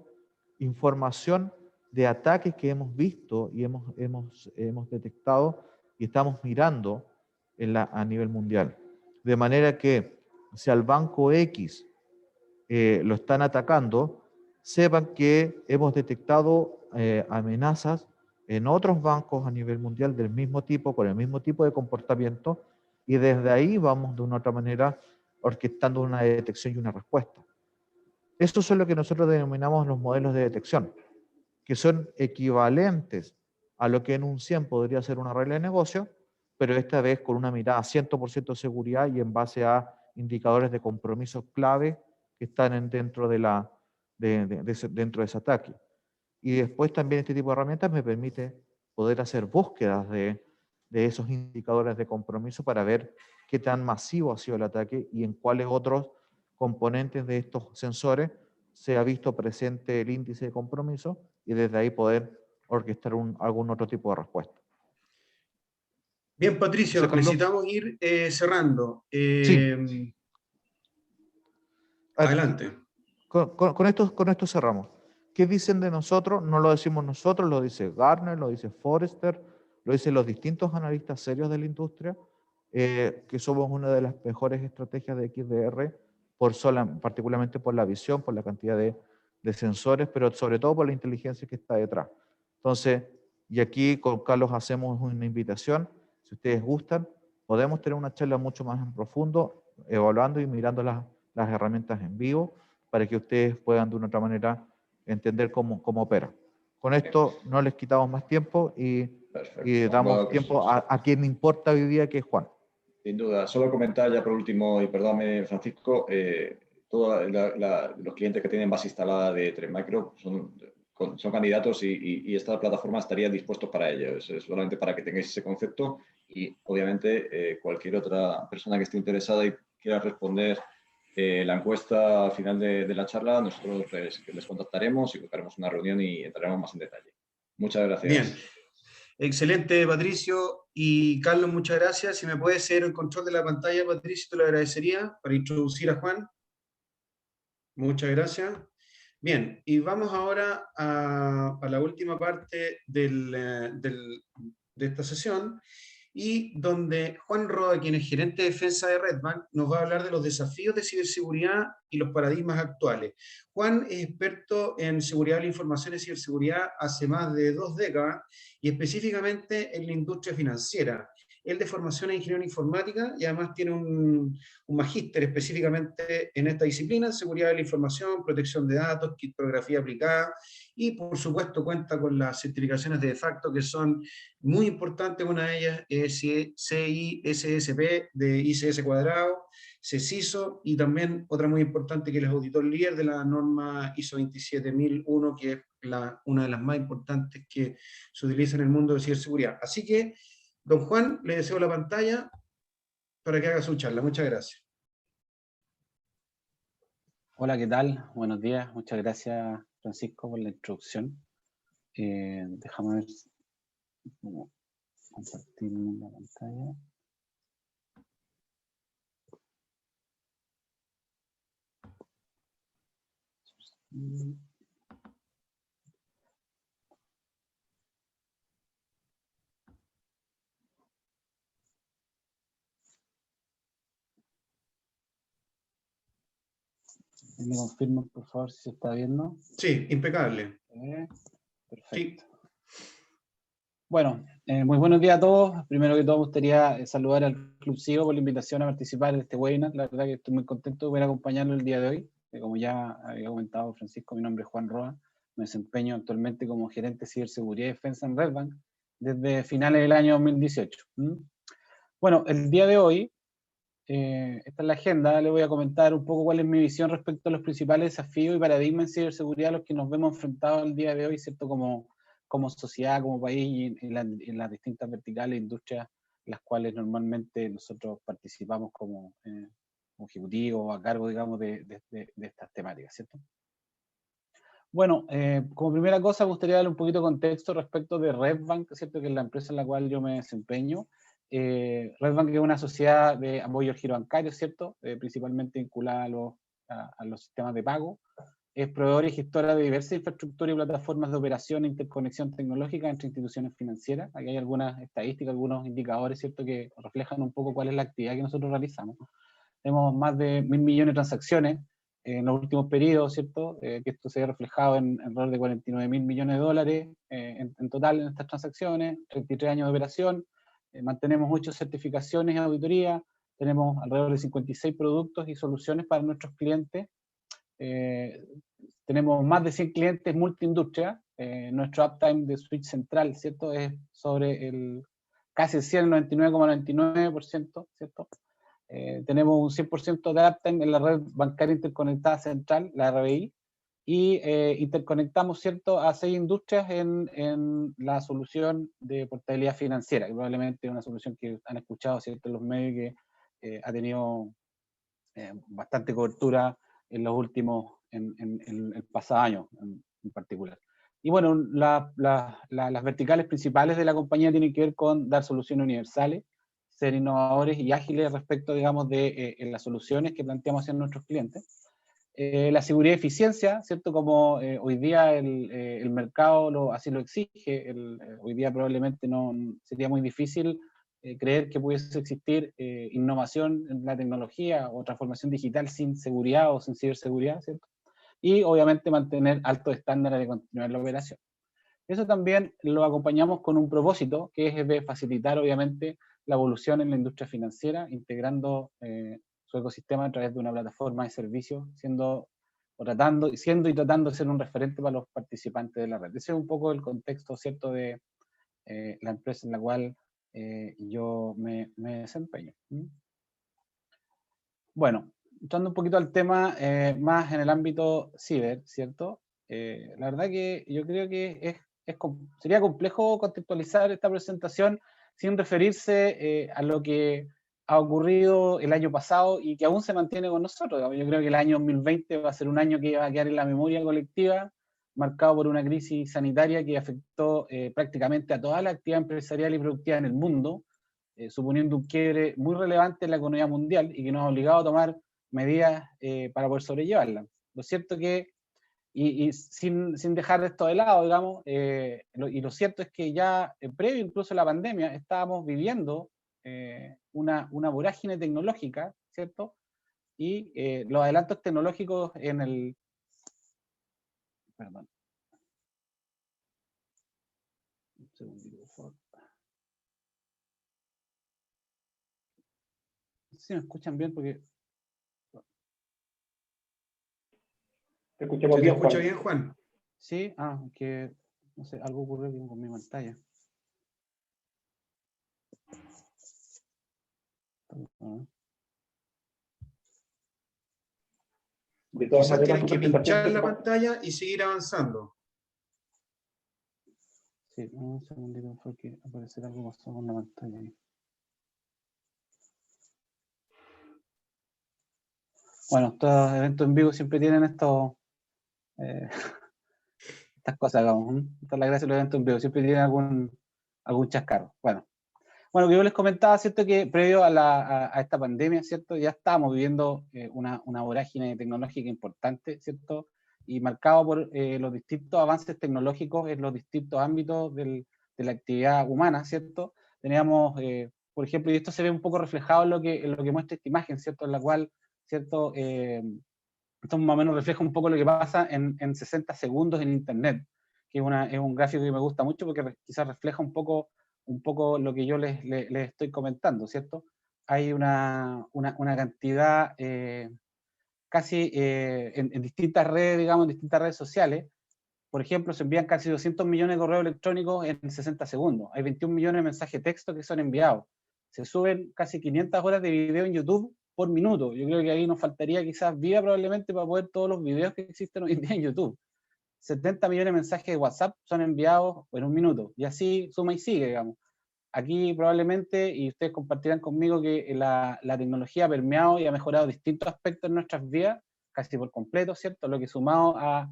información de ataques que hemos visto y hemos detectado y estamos mirando a nivel mundial. De manera que si al banco X lo están atacando, sepan que hemos detectado amenazas en otros bancos a nivel mundial del mismo tipo, con el mismo tipo de comportamiento, y desde ahí vamos de una otra manera orquestando una detección y una respuesta. Estos son lo que nosotros denominamos los modelos de detección, que son equivalentes a lo que en un 100 podría ser una regla de negocio, pero esta vez con una mirada 100% de seguridad y en base a indicadores de compromiso clave que están dentro dentro de ese ataque. Y después también este tipo de herramientas me permite poder hacer búsquedas de esos indicadores de compromiso para ver qué tan masivo ha sido el ataque y en cuáles otros componentes de estos sensores se ha visto presente el índice de compromiso y desde ahí poder orquestar algún otro tipo de respuesta. Bien, Patricio, necesitamos ir cerrando. Sí. Adelante. Con esto cerramos. ¿Qué dicen de nosotros? No lo decimos nosotros, lo dice Gartner, lo dice Forrester, lo dicen los distintos analistas serios de la industria, que somos una de las mejores estrategias de XDR, particularmente por la visión, por la cantidad de sensores, pero sobre todo por la inteligencia que está detrás. Entonces, y aquí con Carlos hacemos una invitación, si ustedes gustan, podemos tener una charla mucho más en profundo, evaluando y mirando las herramientas en vivo, para que ustedes puedan de una otra manera entender cómo opera. Con esto no les quitamos más tiempo y damos Bueno, pues, tiempo a quien importa hoy día, que es Juan. Sin duda. Solo comentar ya por último, y perdóname, Francisco, todos los clientes que tienen base instalada de Trend Micro son candidatos y esta plataforma estaría dispuesto para ello. Es solamente para que tengáis ese concepto y, obviamente, cualquier otra persona que esté interesada y quiera responder la encuesta final de la charla, nosotros les contactaremos y buscaremos una reunión y entraremos más en detalle. Muchas gracias. Bien. Excelente, Patricio. Y Carlos, muchas gracias. Si me puedes ceder el control de la pantalla, Patricio, te lo agradecería para introducir a Juan. Muchas gracias. Bien, y vamos ahora a la última parte de esta sesión, y donde Juan Roa, quien es gerente de defensa de Redbank, nos va a hablar de los desafíos de ciberseguridad y los paradigmas actuales. Juan es experto en seguridad de la información y ciberseguridad hace más de 2 décadas, y específicamente en la industria financiera. Él de formación es ingeniero en informática y además tiene un magíster específicamente en esta disciplina, seguridad de la información, protección de datos, criptografía aplicada, y por supuesto cuenta con las certificaciones de facto que son muy importantes. Una de ellas es CISSP de ICS cuadrado, CECISO, y también otra muy importante que es el auditor líder de la norma ISO 27001, que es una de las más importantes que se utiliza en el mundo de ciberseguridad. Así que, don Juan, le deseo la pantalla para que haga su charla. Muchas gracias. Hola, ¿qué tal? Buenos días. Muchas gracias, Francisco, por la introducción. Déjame ver cómo compartir la pantalla. ¿Me confirman, por favor, si se está viendo? Sí, impecable. Perfecto. Sí. Bueno, muy buenos días a todos. Primero que todo, me gustaría saludar al Club CIO por la invitación a participar en este webinar. La verdad que estoy muy contento de poder acompañarlo el día de hoy. Como ya había comentado Francisco, mi nombre es Juan Roa. Me desempeño actualmente como gerente de ciberseguridad y defensa en Redbank desde finales del año 2018. Bueno, el día de hoy, esta es la agenda. Le voy a comentar un poco cuál es mi visión respecto a los principales desafíos y paradigmas en ciberseguridad a los que nos vemos enfrentados el día de hoy, ¿cierto? Como sociedad, como país y en las distintas verticales e industrias en las cuales normalmente nosotros participamos como ejecutivos a cargo, digamos, de estas temáticas, ¿cierto? Bueno, como primera cosa me gustaría darle un poquito de contexto respecto de Redbank, ¿cierto? Que es la empresa en la cual yo me desempeño. Redbank es una sociedad de apoyo al giro bancario, ¿cierto? Principalmente vinculada a los sistemas de pago. Es proveedora y gestora de diversas infraestructuras y plataformas de operación e interconexión tecnológica entre instituciones financieras. Aquí hay algunas estadísticas, algunos indicadores, ¿cierto?, que reflejan un poco cuál es la actividad que nosotros realizamos. Tenemos más de 1.000 millones de transacciones en los últimos periodos, ¿cierto? Que esto se ve reflejado en alrededor de 49.000 millones de dólares en total en estas transacciones, 33 años de operación, mantenemos 8 certificaciones en auditoría, tenemos alrededor de 56 productos y soluciones para nuestros clientes. Tenemos más de 100 clientes multiindustria. Nuestro uptime de switch central, ¿cierto?, es sobre casi el 100, 99,99%, ¿cierto? Tenemos un 100% de uptime en la red bancaria interconectada central, la RBI, y interconectamos, ¿cierto?, a 6 industrias en la solución de portabilidad financiera, que probablemente es una solución que han escuchado, ¿cierto?, en los medios, que ha tenido bastante cobertura en los últimos, en el pasado año en particular. Y bueno, las verticales principales de la compañía tienen que ver con dar soluciones universales, ser innovadores y ágiles respecto, digamos, de las soluciones que planteamos hacia nuestros clientes. La seguridad y eficiencia, ¿cierto? Como hoy día el mercado así lo exige, hoy día probablemente no sería muy difícil creer que pudiese existir innovación en la tecnología o transformación digital sin seguridad o sin ciberseguridad, ¿cierto? Y obviamente mantener altos estándares de continuidad en la operación. Eso también lo acompañamos con un propósito, que es de facilitar obviamente la evolución en la industria financiera, integrando su ecosistema a través de una plataforma de servicios, siendo y tratando de ser un referente para los participantes de la red. Ese es un poco el contexto, ¿cierto?, de la empresa en la cual yo me desempeño. Bueno, entrando un poquito al tema más en el ámbito ciber, ¿cierto? La verdad que yo creo que sería complejo contextualizar esta presentación sin referirse a lo que ha ocurrido el año pasado y que aún se mantiene con nosotros. Yo creo que el año 2020 va a ser un año que va a quedar en la memoria colectiva, marcado por una crisis sanitaria que afectó prácticamente a toda la actividad empresarial y productiva en el mundo, suponiendo un quiebre muy relevante en la economía mundial y que nos ha obligado a tomar medidas para poder sobrellevarla. Lo cierto que, y sin dejar esto de lado, digamos, lo cierto es que ya previo incluso a la pandemia estábamos viviendo una vorágine tecnológica, ¿cierto? Y los adelantos tecnológicos en el... Perdón. Un segundito, por favor. Si me escuchan bien, porque... Te escuchamos bien, Juan. ¿Te escucha bien, Juan? Sí, que no sé, algo ocurrió con mi pantalla. Quizás tienes que pinchar la pantalla y seguir avanzando. Sí, un segundito, porque aparecerá algo pasó con la pantalla ahí. Bueno, estos eventos en vivo siempre tienen estas cosas, digamos. Esta es la gracia de los eventos en vivo, siempre tienen algún chascarro. Bueno, que yo les comentaba, ¿cierto?, que previo a esta pandemia, ¿cierto?, ya estábamos viviendo una vorágine tecnológica importante, ¿cierto?, y marcado por los distintos avances tecnológicos en los distintos ámbitos de la actividad humana, ¿cierto? Teníamos, por ejemplo, y esto se ve un poco reflejado en lo que muestra esta imagen, ¿cierto?, en la cual, ¿cierto?, esto más o menos refleja un poco lo que pasa en 60 segundos en Internet, que es un gráfico que me gusta mucho porque quizás refleja un poco lo que yo les estoy comentando, ¿cierto? Hay una cantidad casi en distintas redes, digamos, en distintas redes sociales. Por ejemplo, se envían casi 200 millones de correos electrónicos en 60 segundos. Hay 21 millones de mensajes de texto que son enviados. Se suben casi 500 horas de video en YouTube por minuto. Yo creo que ahí nos faltaría quizás vida probablemente para poder todos los videos que existen hoy en día en YouTube. 70 millones de mensajes de WhatsApp son enviados en un minuto. Y así suma y sigue, digamos. Aquí probablemente, y ustedes compartirán conmigo, que la tecnología ha permeado y ha mejorado distintos aspectos de nuestras vidas, casi por completo, ¿cierto? Lo que sumado a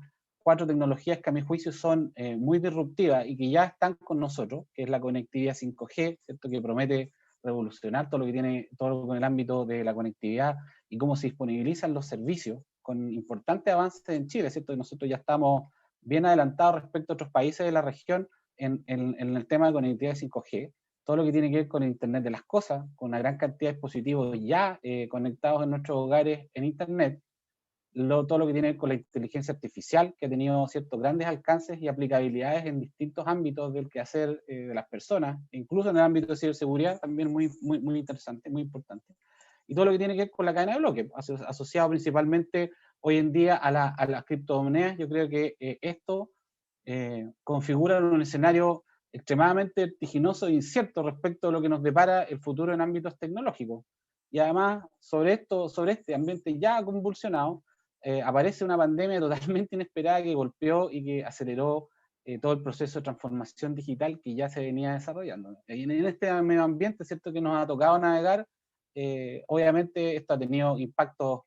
4 tecnologías que a mi juicio son muy disruptivas y que ya están con nosotros, que es la conectividad 5G, ¿cierto? Que promete revolucionar todo lo que tiene, todo con el ámbito de la conectividad y cómo se disponibilizan los servicios, con importantes avances en Chile, ¿cierto? Nosotros ya estamos bien adelantados respecto a otros países de la región en el tema de conectividad 5G, todo lo que tiene que ver con el Internet de las cosas, con una gran cantidad de dispositivos ya conectados en nuestros hogares en Internet, todo lo que tiene que ver con la inteligencia artificial, que ha tenido ciertos grandes alcances y aplicabilidades en distintos ámbitos del quehacer de las personas, incluso en el ámbito de ciberseguridad, también muy interesante, muy importante. Y todo lo que tiene que ver con la cadena de bloques, asociado principalmente hoy en día a las criptomonedas. Yo creo que esto configura un escenario extremadamente vertiginoso e incierto respecto a lo que nos depara el futuro en ámbitos tecnológicos. Y además, sobre este ambiente ya convulsionado, aparece una pandemia totalmente inesperada que golpeó y que aceleró todo el proceso de transformación digital que ya se venía desarrollando. Y en este medio ambiente, ¿cierto?, que nos ha tocado navegar, obviamente esto ha tenido impactos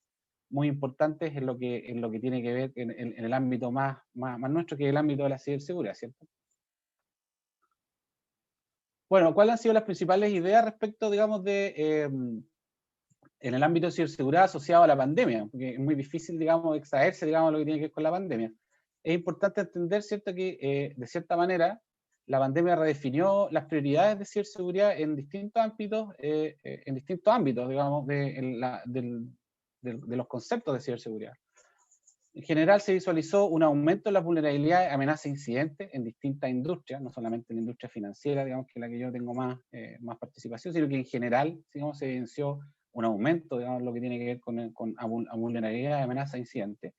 muy importantes en lo que tiene que ver en el ámbito más nuestro, que es el ámbito de la ciberseguridad, ¿cierto? Bueno, ¿cuáles han sido las principales ideas respecto, digamos, en el ámbito de ciberseguridad asociado a la pandemia? Porque es muy difícil, digamos, extraerse, digamos, lo que tiene que ver con la pandemia. Es importante entender, ¿cierto?, que de cierta manera la pandemia redefinió las prioridades de ciberseguridad en distintos ámbitos, digamos, de los conceptos de ciberseguridad. En general se visualizó un aumento en las vulnerabilidades, amenazas e incidentes en distintas industrias, no solamente en la industria financiera, digamos, que es la que yo tengo más participación, sino que en general, digamos, se evidenció un aumento, digamos, lo que tiene que ver con vulnerabilidades, amenazas e incidentes.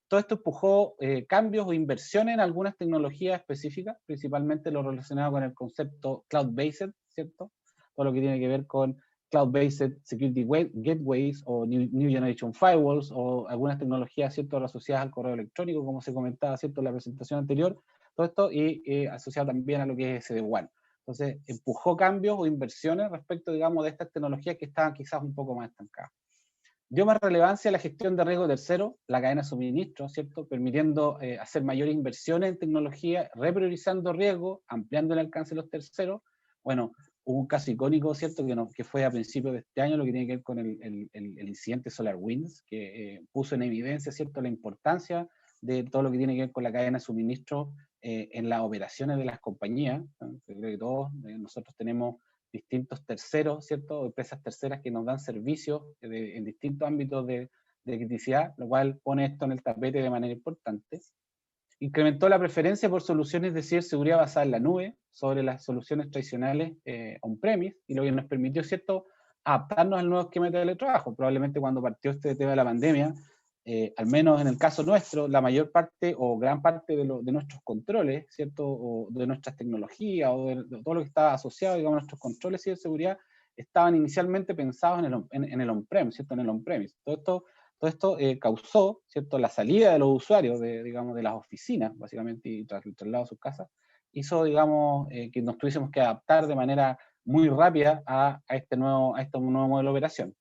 Todo esto empujó cambios o inversiones en algunas tecnologías específicas, principalmente lo relacionado con el concepto cloud-based, ¿cierto? Todo lo que tiene que ver con cloud-based security gateways o new generation firewalls o algunas tecnologías, ¿cierto?, asociadas al correo electrónico, como se comentaba, ¿cierto?, en la presentación anterior, todo esto y asociado también a lo que es SD-WAN. Entonces, empujó cambios o inversiones respecto, digamos, de estas tecnologías que estaban quizás un poco más estancadas. Dio más relevancia a la gestión de riesgo tercero, la cadena de suministro, ¿cierto?, permitiendo hacer mayores inversiones en tecnología, repriorizando riesgo, ampliando el alcance de los terceros. Bueno, hubo un caso icónico, ¿cierto?, que fue a principios de este año, lo que tiene que ver con el incidente SolarWinds, que puso en evidencia, ¿cierto?, la importancia de todo lo que tiene que ver con la cadena de suministro en las operaciones de las compañías. Creo que todos nosotros tenemos distintos terceros, ¿cierto?, empresas terceras que nos dan servicios en distintos ámbitos de criticidad, lo cual pone esto en el tapete de manera importante. Incrementó la preferencia por soluciones de ciberseguridad basadas en la nube sobre las soluciones tradicionales on-premise, y lo que nos permitió, ¿cierto?, adaptarnos al nuevo esquema de teletrabajo. Probablemente cuando partió este tema de la pandemia, al menos en el caso nuestro, la mayor parte o gran parte de nuestros controles, ¿cierto?, o de nuestras tecnologías o de todo lo que estaba asociado, digamos, a nuestros controles de ciberseguridad, estaban inicialmente pensados en el on-prem, ¿cierto?, en el on-premise. Todo esto causó, ¿cierto?, la salida de los usuarios digamos, de las oficinas, básicamente, y tras el traslado a sus casas, hizo, digamos, que nos tuviésemos que adaptar de manera muy rápida a este nuevo modelo de operación.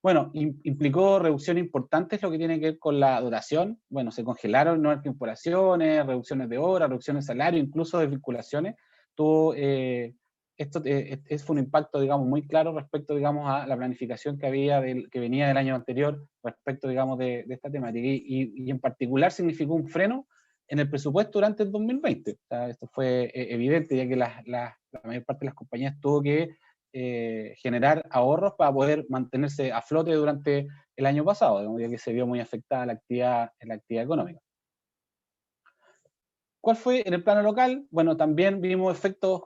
Bueno, implicó reducciones importantes, lo que tiene que ver con la duración. Bueno, se congelaron nuevas incorporaciones, reducciones de horas, reducciones de salario, incluso desvinculaciones. Esto fue un impacto, digamos, muy claro respecto, digamos, a la planificación que venía del año anterior respecto, digamos, de esta temática. Y en particular significó un freno en el presupuesto durante el 2020. O sea, esto fue evidente, ya que la mayor parte de las compañías tuvo que generar ahorros para poder mantenerse a flote durante el año pasado, digamos, ya que se vio muy afectada la actividad económica. ¿Cuál fue en el plano local? Bueno, también vimos efectos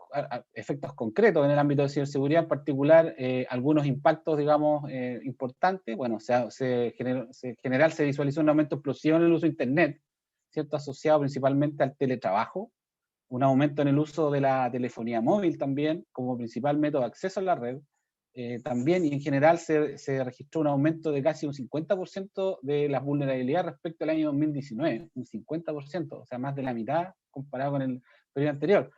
concretos en el ámbito de ciberseguridad, en particular algunos impactos, digamos, importantes. Bueno, en general se visualizó un aumento explosivo en el uso de Internet, ¿cierto?, asociado principalmente al teletrabajo, un aumento en el uso de la telefonía móvil también, como principal método de acceso a la red. También, y en general, se registró un aumento de casi un 50% de las vulnerabilidades respecto al año 2019, un 50%, o sea, más de la mitad comparado con el periodo anterior.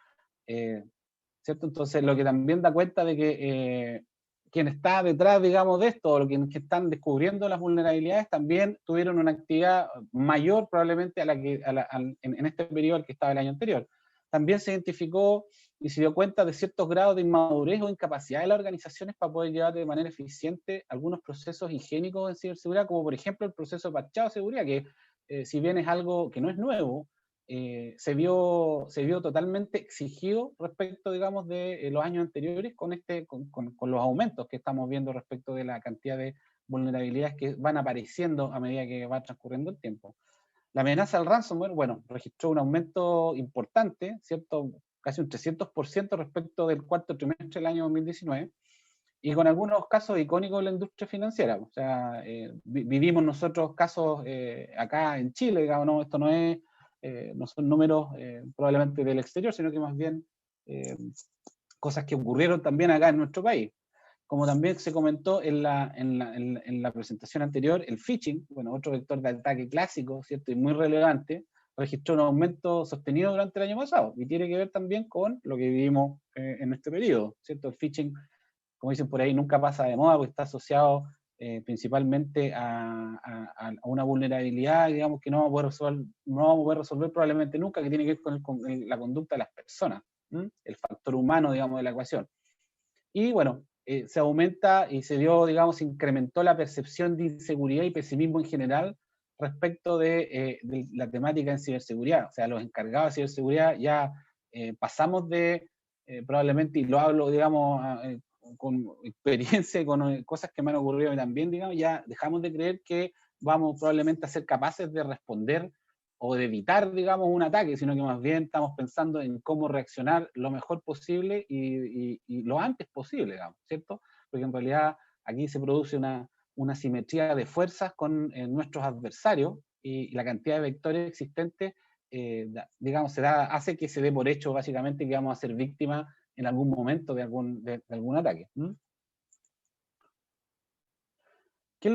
¿Cierto? Entonces, lo que también da cuenta de que quien está detrás, digamos, de esto, o quienes que están descubriendo las vulnerabilidades, también tuvieron una actividad mayor probablemente a la que en este periodo al que estaba el año anterior. También se identificó y se dio cuenta de ciertos grados de inmadurez o incapacidad de las organizaciones para poder llevar de manera eficiente algunos procesos higiénicos en ciberseguridad, como por ejemplo el proceso de parchado de seguridad, que si bien es algo que no es nuevo, se vio totalmente exigido respecto, digamos, de los años anteriores con los aumentos que estamos viendo respecto de la cantidad de vulnerabilidades que van apareciendo a medida que va transcurriendo el tiempo. La amenaza del ransomware, bueno, registró un aumento importante, ¿cierto? Casi un 300% respecto del cuarto trimestre del año 2019, y con algunos casos icónicos de la industria financiera. O sea, vivimos nosotros casos acá en Chile, digamos, ¿no? Esto no son números probablemente del exterior, sino que más bien cosas que ocurrieron también acá en nuestro país. Como también se comentó en la presentación anterior, el phishing, bueno, otro vector de ataque clásico, ¿cierto? Y muy relevante, registró un aumento sostenido durante el año pasado, y tiene que ver también con lo que vivimos en este periodo, ¿cierto? El phishing, como dicen por ahí, nunca pasa de moda, porque está asociado principalmente a una vulnerabilidad, digamos, que no vamos a poder resolver probablemente nunca, que tiene que ver con la conducta de las personas, el factor humano, digamos, de la ecuación. Y bueno, se aumenta y se dio, digamos, se incrementó la percepción de inseguridad y pesimismo en general respecto de la temática en ciberseguridad. O sea, los encargados de ciberseguridad ya pasamos de, probablemente, y lo hablo, digamos, con experiencia, con cosas que me han ocurrido también, digamos, ya dejamos de creer que vamos probablemente a ser capaces de responder o de evitar, digamos, un ataque, sino que más bien estamos pensando en cómo reaccionar lo mejor posible y lo antes posible, digamos, ¿cierto? Porque en realidad aquí se produce una simetría de fuerzas con nuestros adversarios, y la cantidad de vectores existentes, digamos, hace que se dé por hecho básicamente que vamos a ser víctimas en algún momento de algún ataque. ¿Qué es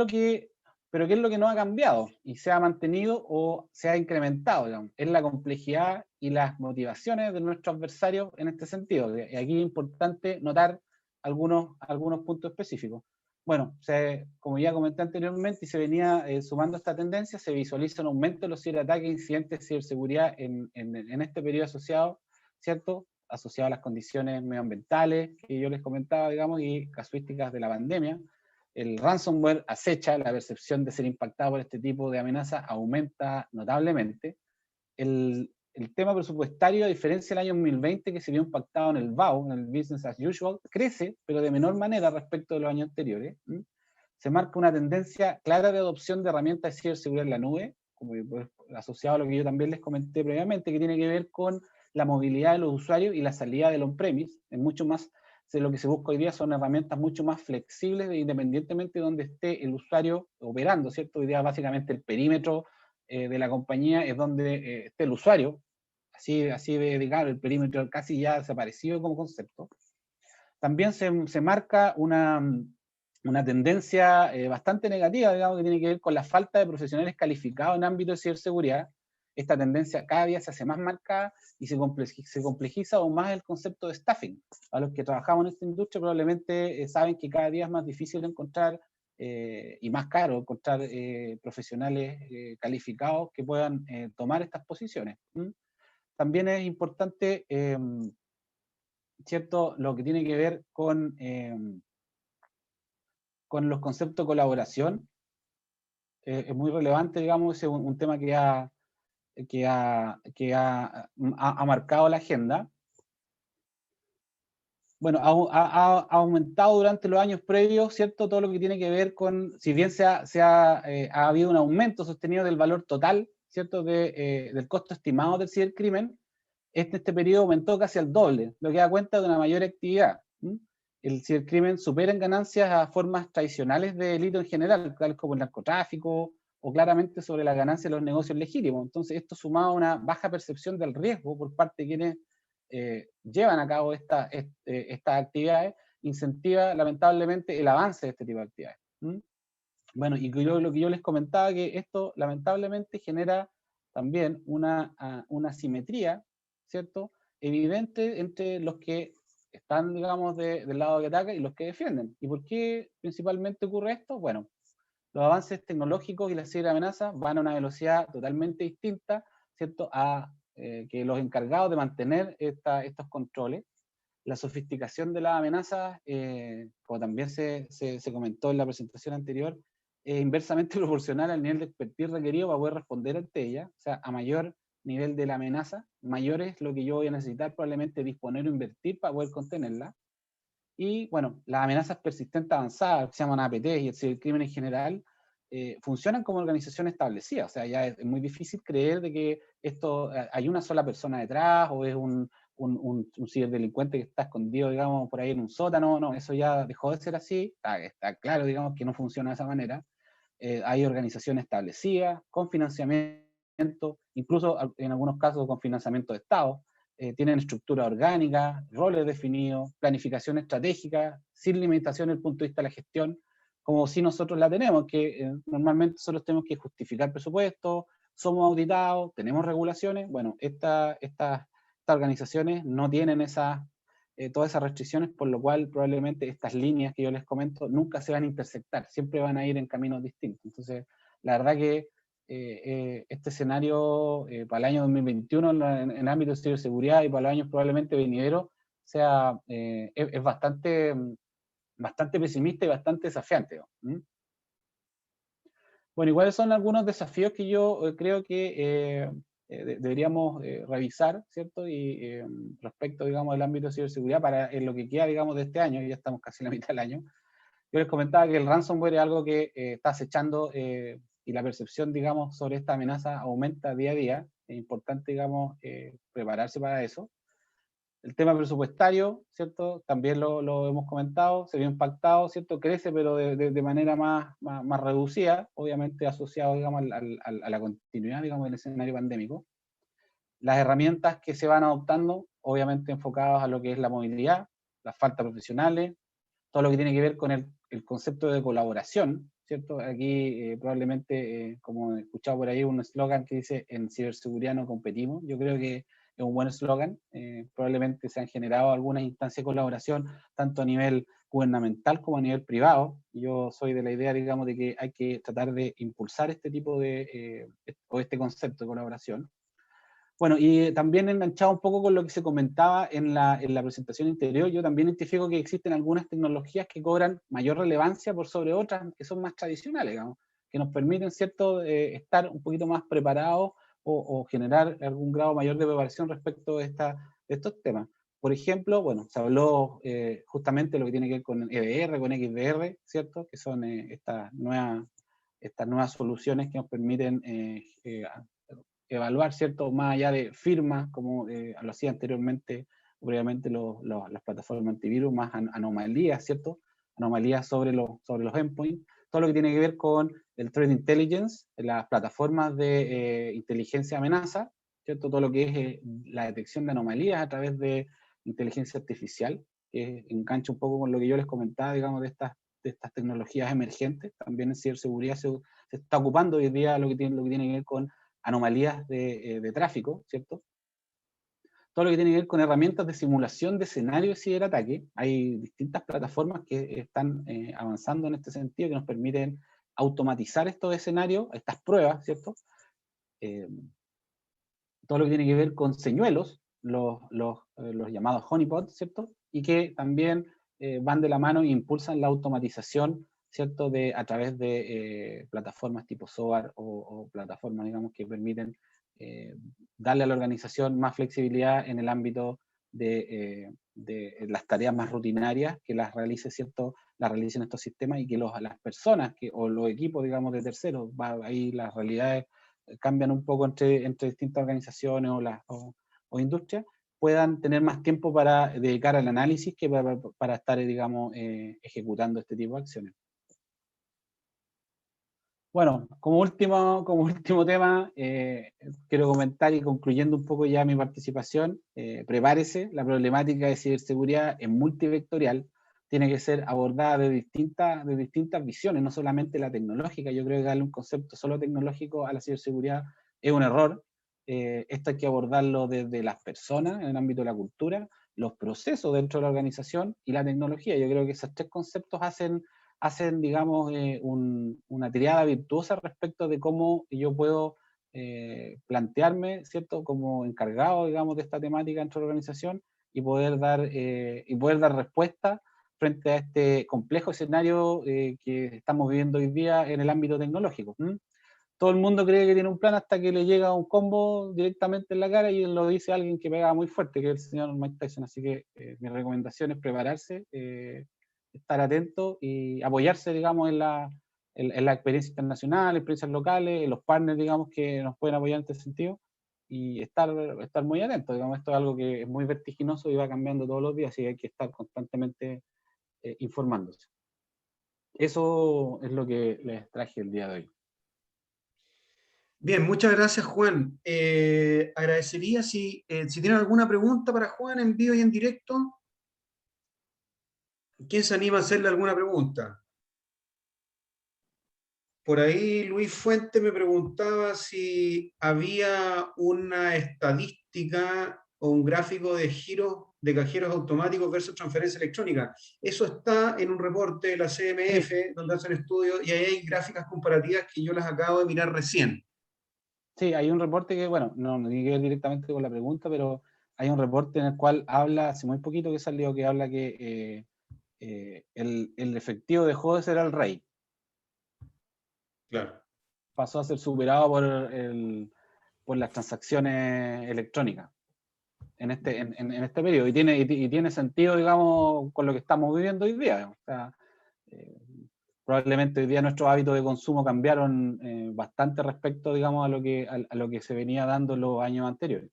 lo que no ha cambiado y se ha mantenido o se ha incrementado, digamos? Es la complejidad y las motivaciones de nuestros adversarios en este sentido. Y aquí es importante notar algunos puntos específicos. Bueno, como ya comenté anteriormente y se venía sumando esta tendencia, se visualiza un aumento de los ciberataques e incidentes de ciberseguridad en este periodo asociado, ¿cierto? Asociado a las condiciones medioambientales que yo les comentaba, digamos, y casuísticas de la pandemia. El ransomware acecha, la percepción de ser impactado por este tipo de amenaza aumenta notablemente. El tema presupuestario, a diferencia del año 2020, que se vio impactado en el BAU, en el Business as Usual, crece, pero de menor manera respecto de los años anteriores. Se marca una tendencia clara de adopción de herramientas de ciberseguridad en la nube, como asociado a lo que yo también les comenté previamente, que tiene que ver con la movilidad de los usuarios y la salida del on-premise. En mucho más, lo que se busca hoy día son herramientas mucho más flexibles, independientemente de donde esté el usuario operando, ¿cierto? Hoy día básicamente el perímetro de la compañía es donde esté el usuario, así de, digamos, el perímetro casi ya desaparecido como concepto. También se marca una tendencia bastante negativa, digamos, que tiene que ver con la falta de profesionales calificados en ámbito de ciberseguridad. Esta tendencia cada día se hace más marcada y se complejiza aún más el concepto de staffing. A los que trabajamos en esta industria probablemente saben que cada día es más difícil encontrar y más caro encontrar profesionales calificados que puedan tomar estas posiciones. También es importante, ¿cierto?, lo que tiene que ver con los conceptos de colaboración. Es muy relevante, digamos, es un tema que ha marcado la agenda. Bueno, ha aumentado durante los años previos, ¿cierto? Todo lo que tiene que ver con, si bien ha habido un aumento sostenido del valor total, ¿cierto? Del costo estimado del cibercrimen, este periodo aumentó casi al doble, lo que da cuenta de una mayor actividad. El cibercrimen supera en ganancias a formas tradicionales de delito en general, tales como el narcotráfico, o claramente sobre la ganancia de los negocios legítimos. Entonces, esto sumado a una baja percepción del riesgo por parte de quienes llevan a cabo estas actividades, incentiva lamentablemente el avance de este tipo de actividades. Bueno, y lo que yo les comentaba, que esto lamentablemente genera también una simetría, ¿cierto?, evidente entre los que están, digamos, del lado que ataca y los que defienden. ¿Y por qué principalmente ocurre esto? Bueno, los avances tecnológicos y las ciberamenazas van a una velocidad totalmente distinta, ¿cierto?, a que los encargados de mantener estos controles. La sofisticación de las amenazas, como también se comentó en la presentación anterior, es inversamente proporcional al nivel de expertise requerido para poder responder ante ella. O sea, a mayor nivel de la amenaza, mayor es lo que yo voy a necesitar probablemente disponer o invertir para poder contenerla. Y bueno, las amenazas persistentes avanzadas, que se llaman APT, y el cibercrimen en general, funcionan como organización establecida. O sea, ya es muy difícil creer de que esto hay una sola persona detrás, o es un ciberdelincuente que está escondido, digamos, por ahí en un sótano. No, eso ya dejó de ser así. Está claro, digamos, que no funciona de esa manera. Hay organizaciones establecidas, con financiamiento, incluso en algunos casos con financiamiento de Estado. Tienen estructura orgánica, roles definidos, planificación estratégica, sin limitación desde el punto de vista de la gestión, como si nosotros la tenemos, que normalmente nosotros tenemos que justificar presupuestos, somos auditados, tenemos regulaciones. Bueno, estas organizaciones no tienen todas esas restricciones, por lo cual probablemente estas líneas que yo les comento nunca se van a intersectar, siempre van a ir en caminos distintos. Entonces, la verdad que este escenario para el año 2021 en el ámbito de ciberseguridad y para los años probablemente venideros sea, es bastante pesimista y bastante desafiante, ¿no? Bueno, ¿y cuáles son algunos desafíos que yo creo que deberíamos revisar, ¿cierto? Y respecto, digamos, del ámbito de ciberseguridad para en lo que queda, digamos, de este año, ya estamos casi en la mitad del año. Yo les comentaba que el ransomware es algo que está acechando y la percepción, digamos, sobre esta amenaza aumenta día a día. Es importante, digamos, prepararse para eso. El tema presupuestario, ¿cierto? También lo hemos comentado, se vio impactado, ¿cierto? Crece, pero de manera más reducida, obviamente asociado, digamos, a la continuidad, digamos, del escenario pandémico. Las herramientas que se van adoptando, obviamente enfocadas a lo que es la movilidad, las faltas profesionales, todo lo que tiene que ver con el concepto de colaboración, ¿cierto? Aquí probablemente, como he escuchado por ahí, un eslogan que dice, en ciberseguridad no competimos. Yo creo que es un buen eslogan. Probablemente se han generado algunas instancias de colaboración, tanto a nivel gubernamental como a nivel privado. Yo soy de la idea, digamos, de que hay que tratar de impulsar este tipo o este concepto de colaboración. Bueno, y también enganchado un poco con lo que se comentaba en la presentación anterior, yo también identifico que existen algunas tecnologías que cobran mayor relevancia por sobre otras que son más tradicionales, digamos, que nos permiten, ¿cierto?, estar un poquito más preparados o generar algún grado mayor de preparación respecto de estos temas. Por ejemplo, bueno, se habló justamente de lo que tiene que ver con EDR, con XDR, ¿cierto?, que son estas nuevas soluciones que nos permiten evaluar, ¿cierto?, más allá de firmas, como lo hacía anteriormente, obviamente las plataformas antivirus, más anomalías, ¿cierto? Anomalías sobre los endpoints, todo lo que tiene que ver con el threat intelligence, las plataformas de inteligencia amenaza, ¿cierto? Todo lo que es la detección de anomalías a través de inteligencia artificial, que engancha un poco con lo que yo les comentaba, digamos, de estas tecnologías emergentes. También en ciberseguridad se está ocupando hoy día lo que tiene que ver con anomalías de tráfico, ¿cierto? Todo lo que tiene que ver con herramientas de simulación de escenarios de ciberataque. Hay distintas plataformas que están avanzando en este sentido, que nos permiten automatizar estos escenarios, estas pruebas, ¿cierto? Todo lo que tiene que ver con señuelos, los llamados honeypots, ¿cierto? Y que también van de la mano e impulsan la automatización, ¿cierto?, a través de plataformas tipo SOAR o plataformas, digamos, que permiten darle a la organización más flexibilidad en el ámbito de las tareas más rutinarias, que las realice, ¿cierto?, las realicen estos sistemas, y que las personas o los equipos, digamos, de terceros, ahí las realidades cambian un poco entre distintas organizaciones o industrias, puedan tener más tiempo para dedicar al análisis que para estar, digamos, ejecutando este tipo de acciones. Bueno, como último tema, quiero comentar, y concluyendo un poco ya mi participación, prepárese, la problemática de ciberseguridad es multivectorial, tiene que ser abordada de distintas visiones, no solamente la tecnológica. Yo creo que darle un concepto solo tecnológico a la ciberseguridad es un error. Esto hay que abordarlo desde las personas, en el ámbito de la cultura, los procesos dentro de la organización y la tecnología. Yo creo que esos tres conceptos hacen digamos, una triada virtuosa respecto de cómo yo puedo plantearme, ¿cierto?, como encargado, digamos, de esta temática dentro de la organización y poder dar respuesta frente a este complejo escenario que estamos viviendo hoy día en el ámbito tecnológico. Todo el mundo cree que tiene un plan hasta que le llega un combo directamente en la cara y lo dice alguien que pega muy fuerte, que es el señor Mike Tyson. Así que mi recomendación es prepararse, estar atento y apoyarse, digamos, en la experiencia internacional, experiencias locales, en los partners, digamos, que nos pueden apoyar en este sentido, y estar muy atento. Digamos, esto es algo que es muy vertiginoso y va cambiando todos los días, así que hay que estar constantemente informándose. Eso es lo que les traje el día de hoy. Bien, muchas gracias, Juan. Agradecería si tienen alguna pregunta para Juan en vivo y en directo. ¿Quién se anima a hacerle alguna pregunta? Por ahí Luis Fuente me preguntaba si había una estadística o un gráfico de giros de cajeros automáticos versus transferencia electrónica. Eso está en un reporte de la CMF, donde hacen estudios, y ahí hay gráficas comparativas que yo las acabo de mirar recién. Sí, hay un reporte que, bueno, no tiene que ver directamente con la pregunta, pero hay un reporte en el cual habla, hace muy poquito que salió, que habla que el efectivo dejó de ser el rey. Claro. Pasó a ser superado por las transacciones electrónicas en este periodo. Y tiene sentido, digamos, con lo que estamos viviendo hoy día. O sea, probablemente hoy día nuestros hábitos de consumo cambiaron bastante respecto, digamos, a lo que se venía dando en los años anteriores.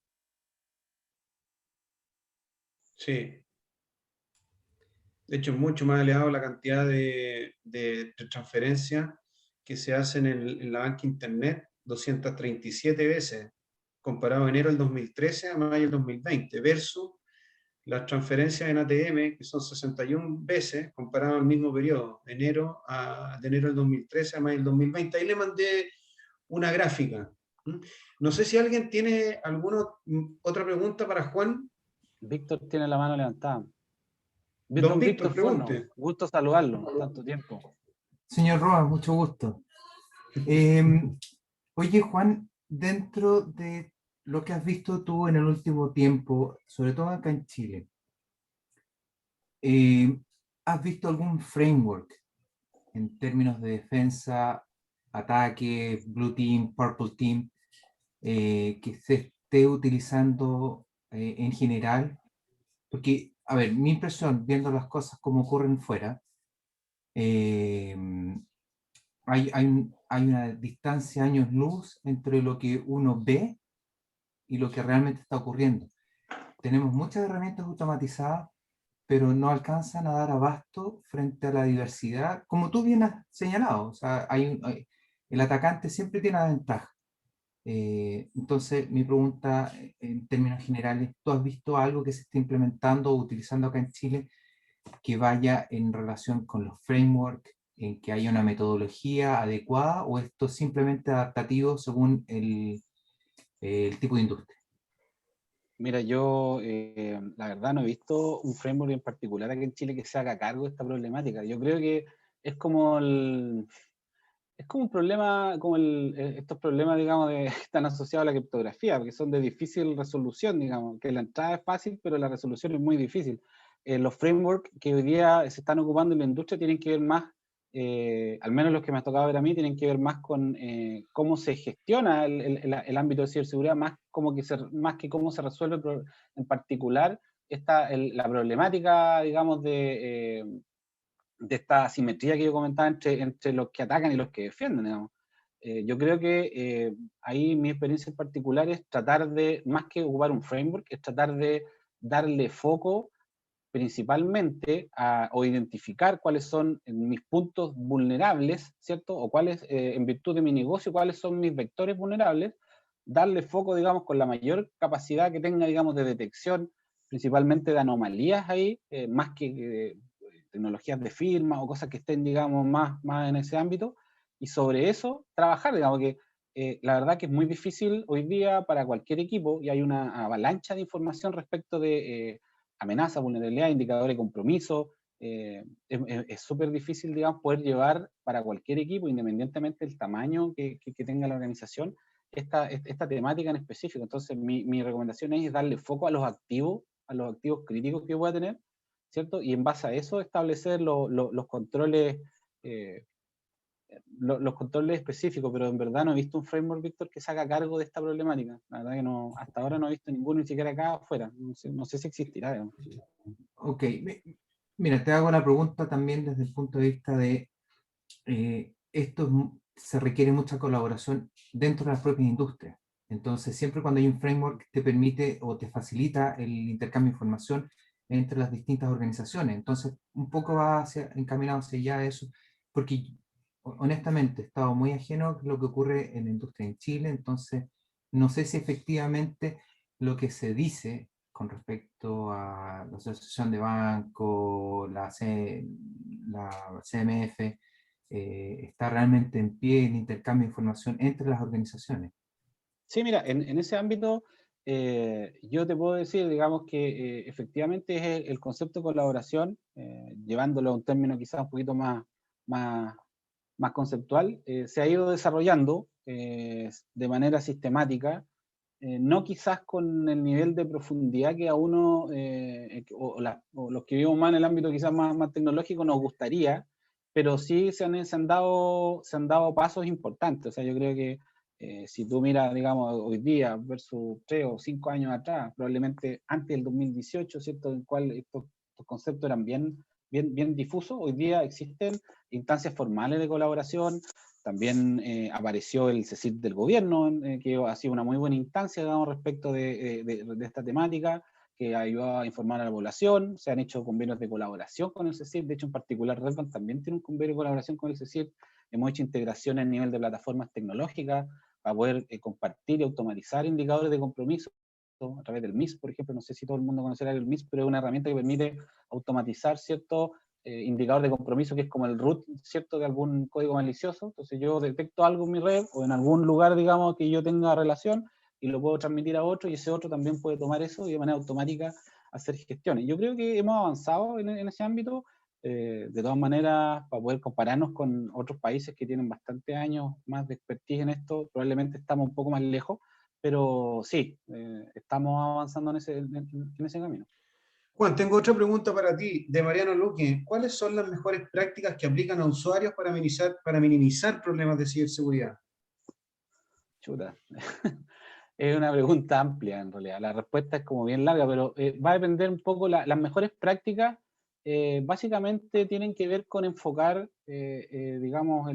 Sí. De hecho, es mucho más elevado la cantidad de transferencias que se hacen en la banca internet, 237 veces, comparado enero del 2013 a mayo del 2020, versus las transferencias en ATM, que son 61 veces, comparado al mismo periodo, de enero del 2013 a mayo del 2020. Ahí le mandé una gráfica. No sé si alguien tiene alguna otra pregunta para Juan. Víctor tiene la mano levantada. Don Víctor Forno, pregunte. gusto saludarlo, tanto tiempo. Señor Roa, mucho gusto. Oye, Juan, dentro de lo que has visto tú en el último tiempo, sobre todo acá en Chile, ¿has visto algún framework en términos de defensa, ataque, Blue Team, Purple Team, que se esté utilizando en general? Porque, a ver, mi impresión, viendo las cosas como ocurren fuera, hay una distancia años luz entre lo que uno ve y lo que realmente está ocurriendo. Tenemos muchas herramientas automatizadas, pero no alcanzan a dar abasto frente a la diversidad, como tú bien has señalado. O sea, el atacante siempre tiene la ventaja. Entonces, mi pregunta en términos generales, ¿tú has visto algo que se esté implementando o utilizando acá en Chile que vaya en relación con los frameworks, en que haya una metodología adecuada, o esto es simplemente adaptativo según el tipo de industria? Mira, yo la verdad no he visto un framework en particular aquí en Chile que se haga cargo de esta problemática. Yo creo que es como un problema, como estos problemas, digamos, que están asociados a la criptografía, porque son de difícil resolución, digamos, que la entrada es fácil, pero la resolución es muy difícil. Los frameworks que hoy día se están ocupando en la industria tienen que ver más, al menos los que me ha tocado ver a mí, tienen que ver más con cómo se gestiona el ámbito de ciberseguridad, más que cómo se resuelve en particular la problemática, digamos, de esta asimetría que yo comentaba entre los que atacan y los que defienden, digamos. Yo creo que ahí mi experiencia en particular es tratar de, más que ocupar un framework, es tratar de darle foco principalmente o identificar cuáles son mis puntos vulnerables, ¿cierto? O cuáles, en virtud de mi negocio, cuáles son mis vectores vulnerables, darle foco, digamos, con la mayor capacidad que tenga, digamos, de detección, principalmente de anomalías ahí, más que tecnologías de firma o cosas que estén, digamos, más en ese ámbito, y sobre eso trabajar, digamos que la verdad que es muy difícil hoy día para cualquier equipo, y hay una avalancha de información respecto de amenaza, vulnerabilidad, indicadores de compromiso. Es súper difícil, digamos, poder llevar para cualquier equipo, independientemente del tamaño que tenga la organización, esta temática en específico. Entonces, mi recomendación es darle foco a los activos críticos que voy a tener, ¿cierto? Y en base a eso establecer los controles, los controles específicos, pero en verdad no he visto un framework, Víctor, que se haga cargo de esta problemática. La verdad que no, hasta ahora no he visto ninguno, ni siquiera acá afuera. No sé si existirá, digamos. Ok, mira, te hago la pregunta también desde el punto de vista de se requiere mucha colaboración dentro de las propias industrias. Entonces, siempre cuando hay un framework te permite o te facilita el intercambio de información entre las distintas organizaciones. Entonces, un poco va encaminado hacia allá eso, porque honestamente he estado muy ajeno a lo que ocurre en la industria en Chile, entonces no sé si efectivamente lo que se dice con respecto a la Asociación de Bancos, la CMF, está realmente en pie el intercambio de información entre las organizaciones. Sí, mira, en ese ámbito yo te puedo decir, digamos, que efectivamente es el concepto de colaboración, llevándolo a un término quizás un poquito más conceptual, se ha ido desarrollando de manera sistemática, no quizás con el nivel de profundidad que a uno, o los que vivimos más en el ámbito quizás más tecnológico nos gustaría, pero sí se han dado pasos importantes. O sea, yo creo que si tú miras, digamos, hoy día versus 3 o 5 años atrás, probablemente antes del 2018, ¿cierto?, en el cual estos conceptos eran bien difusos, hoy día existen instancias formales de colaboración. También apareció el CECIT del gobierno, que ha sido una muy buena instancia, digamos, respecto de esta temática, que ayudó a informar a la población. Se han hecho convenios de colaboración con el CECIT, de hecho en particular Redbank también tiene un convenio de colaboración con el CECIT. Hemos hecho integraciones a nivel de plataformas tecnológicas para poder compartir y automatizar indicadores de compromiso a través del MIS, por ejemplo. No sé si todo el mundo conocerá el MIS, pero es una herramienta que permite automatizar ciertos indicador de compromiso, que es como el root, ¿cierto?, de algún código malicioso. Entonces yo detecto algo en mi red o en algún lugar, digamos, que yo tenga relación y lo puedo transmitir a otro, y ese otro también puede tomar eso y de manera automática hacer gestiones. Yo creo que hemos avanzado en ese ámbito, de todas maneras, para poder compararnos con otros países que tienen bastantes años más de expertise en esto, probablemente estamos un poco más lejos, pero sí, estamos avanzando en ese camino. Juan, tengo otra pregunta para ti, de Mariano Luque. ¿Cuáles son las mejores prácticas que aplican a usuarios para minimizar problemas de ciberseguridad? Chuta. Es una pregunta amplia, en realidad. La respuesta es como bien larga, pero va a depender un poco. Las mejores prácticas básicamente tienen que ver con enfocar, digamos,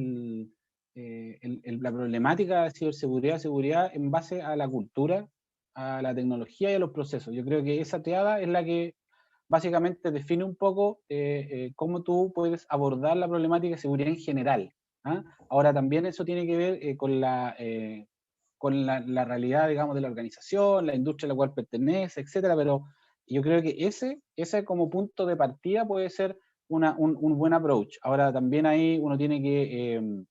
la problemática de seguridad en base a la cultura, a la tecnología y a los procesos. Yo creo que esa triada es la que básicamente define un poco cómo tú puedes abordar la problemática de seguridad en general. ¿Ah? Ahora también eso tiene que ver con la realidad, digamos, de la organización, la industria a la cual pertenece, etcétera, pero yo creo que ese como punto de partida puede ser un buen approach. Ahora también ahí uno tiene que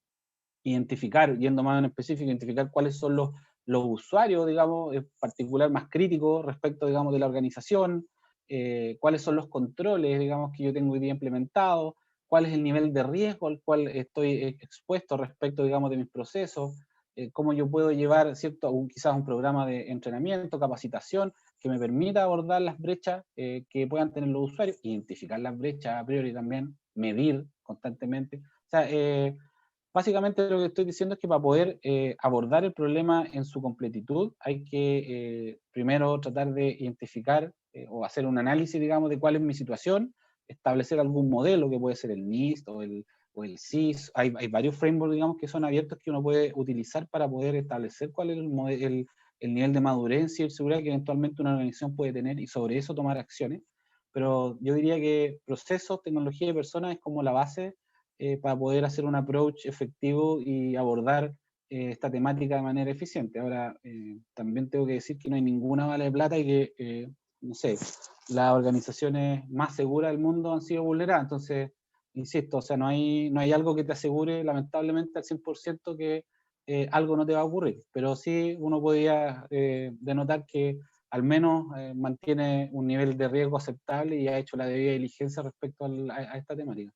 identificar, yendo más en específico, identificar cuáles son los usuarios, digamos, en particular más críticos respecto, digamos, de la organización, cuáles son los controles, digamos, que yo tengo hoy día implementados, cuál es el nivel de riesgo al cual estoy expuesto respecto, digamos, de mis procesos, cómo yo puedo llevar, ¿cierto?, quizás un programa de entrenamiento, capacitación, que me permita abordar las brechas que puedan tener los usuarios, identificar las brechas a priori también, medir constantemente. O sea, básicamente lo que estoy diciendo es que para poder abordar el problema en su completitud hay que primero tratar de identificar o hacer un análisis, digamos, de cuál es mi situación, establecer algún modelo que puede ser el NIST o el CIS. Hay varios frameworks, digamos, que son abiertos que uno puede utilizar para poder establecer cuál es el nivel de madurez en ciberseguridad que eventualmente una organización puede tener y sobre eso tomar acciones. Pero yo diría que procesos, tecnología y personas es como la base para poder hacer un approach efectivo y abordar esta temática de manera eficiente. Ahora, también tengo que decir que no hay ninguna bala de plata y que, no sé, las organizaciones más seguras del mundo han sido vulneradas. Entonces, insisto, o sea, no hay algo que te asegure, lamentablemente, al 100% que algo no te va a ocurrir. Pero sí uno podría denotar que al menos mantiene un nivel de riesgo aceptable y ha hecho la debida diligencia respecto a esta temática.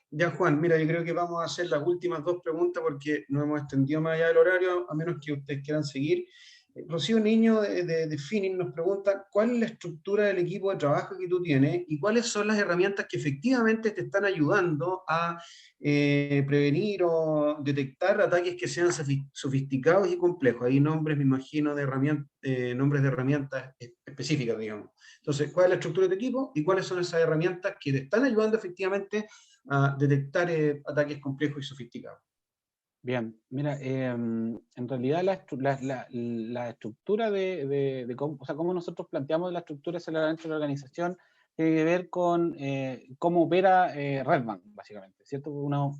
Ya, Juan, mira, yo creo que vamos a hacer las últimas dos preguntas porque nos hemos extendido más allá del horario, a menos que ustedes quieran seguir. Rocío Niño de Finning nos pregunta, ¿cuál es la estructura del equipo de trabajo que tú tienes y cuáles son las herramientas que efectivamente te están ayudando a prevenir o detectar ataques que sean sofisticados y complejos? Hay nombres, me imagino, de nombres de herramientas específicas, digamos. Entonces, ¿cuál es la estructura de tu equipo y cuáles son esas herramientas que te están ayudando efectivamente a detectar ataques complejos y sofisticados? Bien, mira, en realidad la estructura de cómo, o sea, cómo nosotros planteamos la estructura celular dentro de la organización tiene que ver con cómo opera Redbank, básicamente, ¿cierto?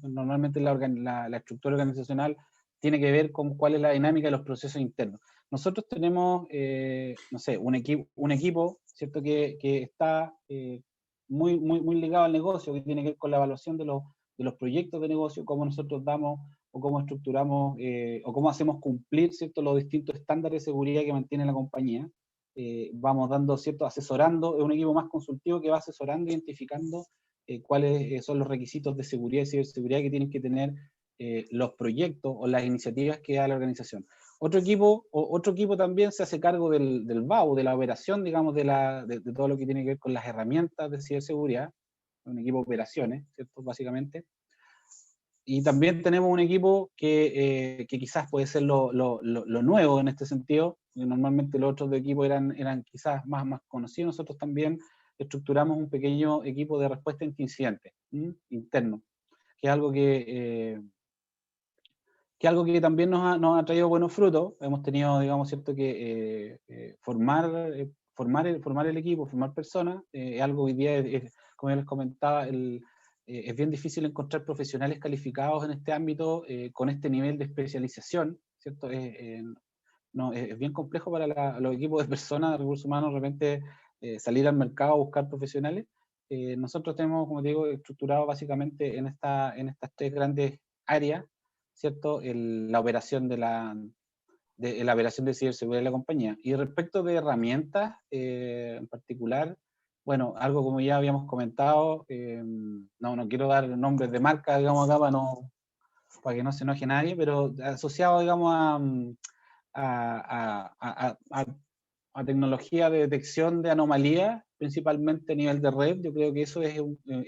Normalmente la estructura organizacional tiene que ver con cuál es la dinámica de los procesos internos. Nosotros tenemos, no sé, un equipo, ¿cierto? Que está muy ligado al negocio, que tiene que ver con la evaluación de los proyectos de negocio, cómo nosotros damos o cómo estructuramos o cómo hacemos cumplir, ¿cierto?, los distintos estándares de seguridad que mantiene la compañía. Vamos dando, ¿cierto?, asesorando, es un equipo más consultivo que va asesorando, identificando cuáles son los requisitos de seguridad y ciberseguridad que tienen que tener los proyectos o las iniciativas que da la organización. Otro equipo también se hace cargo del BAU, de la operación, digamos, de todo lo que tiene que ver con las herramientas de ciberseguridad, un equipo de operaciones, ¿cierto?, básicamente. Y también tenemos un equipo que quizás puede ser lo nuevo en este sentido. Normalmente los otros de equipo eran quizás más conocidos. Nosotros también estructuramos un pequeño equipo de respuesta ante incidentes interno, que es algo que también nos ha traído buenos frutos. Hemos tenido, digamos, cierto, que formar el equipo, formar personas. Algo hoy día, como ya les comentaba, es bien difícil encontrar profesionales calificados en este ámbito con este nivel de especialización, ¿cierto? Es bien complejo para los equipos de personas, de recursos humanos, de repente salir al mercado a buscar profesionales. Nosotros tenemos, como te digo, estructurado básicamente en estas tres grandes áreas, ¿cierto? La operación la operación de ciberseguridad de la compañía. Y respecto de herramientas en particular, bueno, algo como ya habíamos comentado, no quiero dar nombres de marca, digamos, acá para que no se enoje nadie, pero asociado, digamos, a tecnología de detección de anomalías, principalmente a nivel de red. Yo creo que eso es